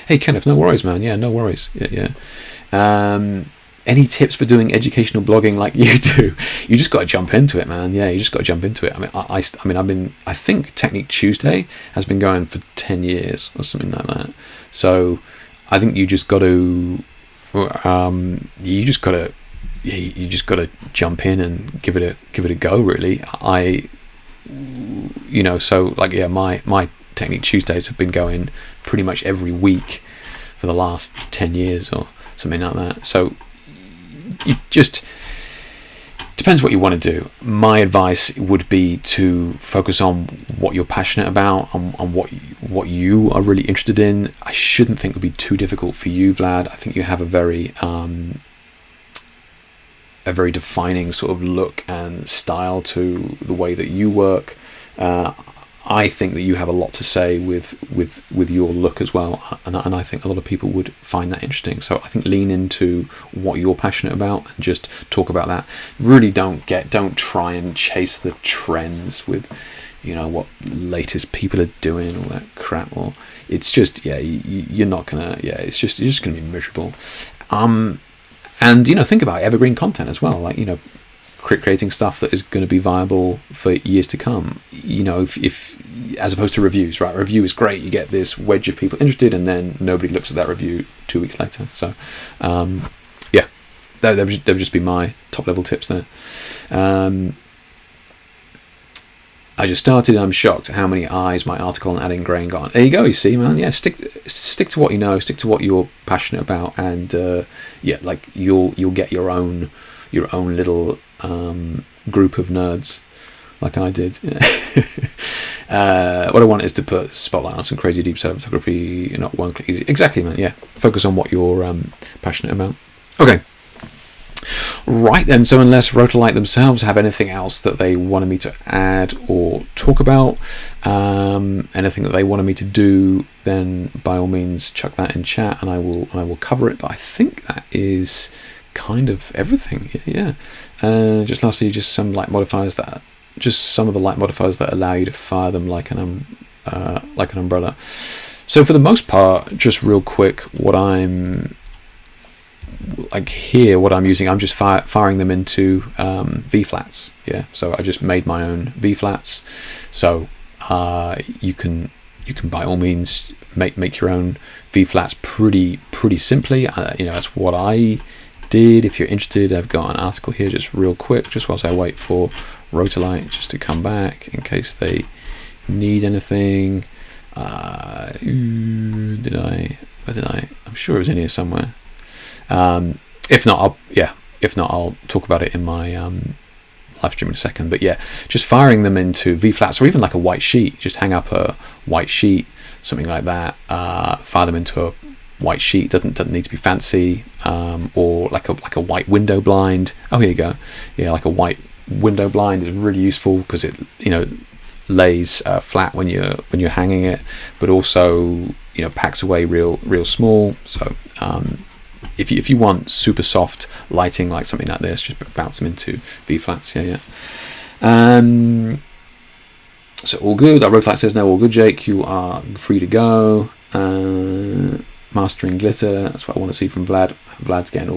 Hey Kenneth, no worries, man. Yeah, no worries. Yeah. Any tips for doing educational blogging like you do? You just got to jump into it, man. Yeah, you just got to jump into it. I think Technique Tuesday has been going for 10 years or something like that. So I think you just got to you just got to jump in and give it a go, really. So like, yeah, my Technique Tuesdays have been going pretty much every week for the last 10 years or something like that. So it just depends what you want to do. My advice would be to focus on what you're passionate about, on what you are really interested in. I shouldn't think it would be too difficult for you, Vlad. I think you have a very defining sort of look and style to the way that you work. I think that you have a lot to say with your look as well, and I think a lot of people would find that interesting. So I think lean into what you're passionate about and just talk about that. Really don't try and chase the trends with what latest people are doing, all that crap. Or it's just you're not gonna you're just gonna be miserable. And think about evergreen content as well, like creating stuff that is going to be viable for years to come. If as opposed to reviews, right? Review is great, you get this wedge of people interested, and then nobody looks at that review 2 weeks later. So yeah, that would just be my top level tips there. I just started. I'm shocked at how many eyes my article on adding grain got. There you go. You see, man. Yeah, stick to what you know. Stick to what you're passionate about, and like you'll get your own little group of nerds like I did. What I want is to put spotlight on some crazy deep side photography, not one click easy. Exactly, man. Yeah, focus on what you're passionate about. Okay. Right then, so unless Rotolight themselves have anything else that they wanted me to add or talk about, anything that they wanted me to do, then by all means chuck that in chat and I will cover it. But I think that is kind of everything. Yeah. Just lastly, just some light modifiers some of the light modifiers that allow you to fire them like an umbrella. So for the most part, just real quick, what I'm using, I'm just firing them into V flats. Yeah, so I just made my own V flats. So you can by all means make your own V flats pretty simply. That's what I did. If you're interested, I've got an article here just real quick, just whilst I wait for Rotolight just to come back in case they need anything. Where did I? I'm sure it was in here somewhere. If not, I'll talk about it in my live stream in a second. But yeah, just firing them into V flats or even like a white sheet. Just hang up a white sheet, something like that. Fire them into a white sheet. Doesn't need to be fancy. Or like a white window blind. Oh, here you go. Yeah, like a white window blind is really useful because it lays flat when you're hanging it, but also packs away real small. So if you want super soft lighting like something like this, just bounce them into V flats. Yeah. So all good. That Rotolight says no, all good, Jake. You are free to go. Mastering glitter. That's what I want to see from Vlad. Vlad's getting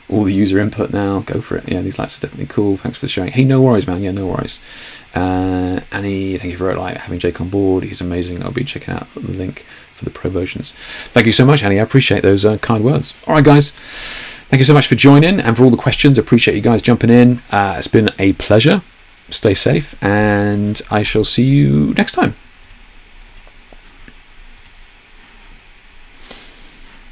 all the user input now. Go for it. Yeah, these lights are definitely cool. Thanks for sharing. Hey, no worries, man. Yeah, no worries. Annie, thank you for having Jake on board. He's amazing. I'll be checking out the link for the pro versions. Thank you so much, Annie. I appreciate those kind words. All right, guys. Thank you so much for joining and for all the questions. I appreciate you guys jumping in. It's been a pleasure. Stay safe, and I shall see you next time.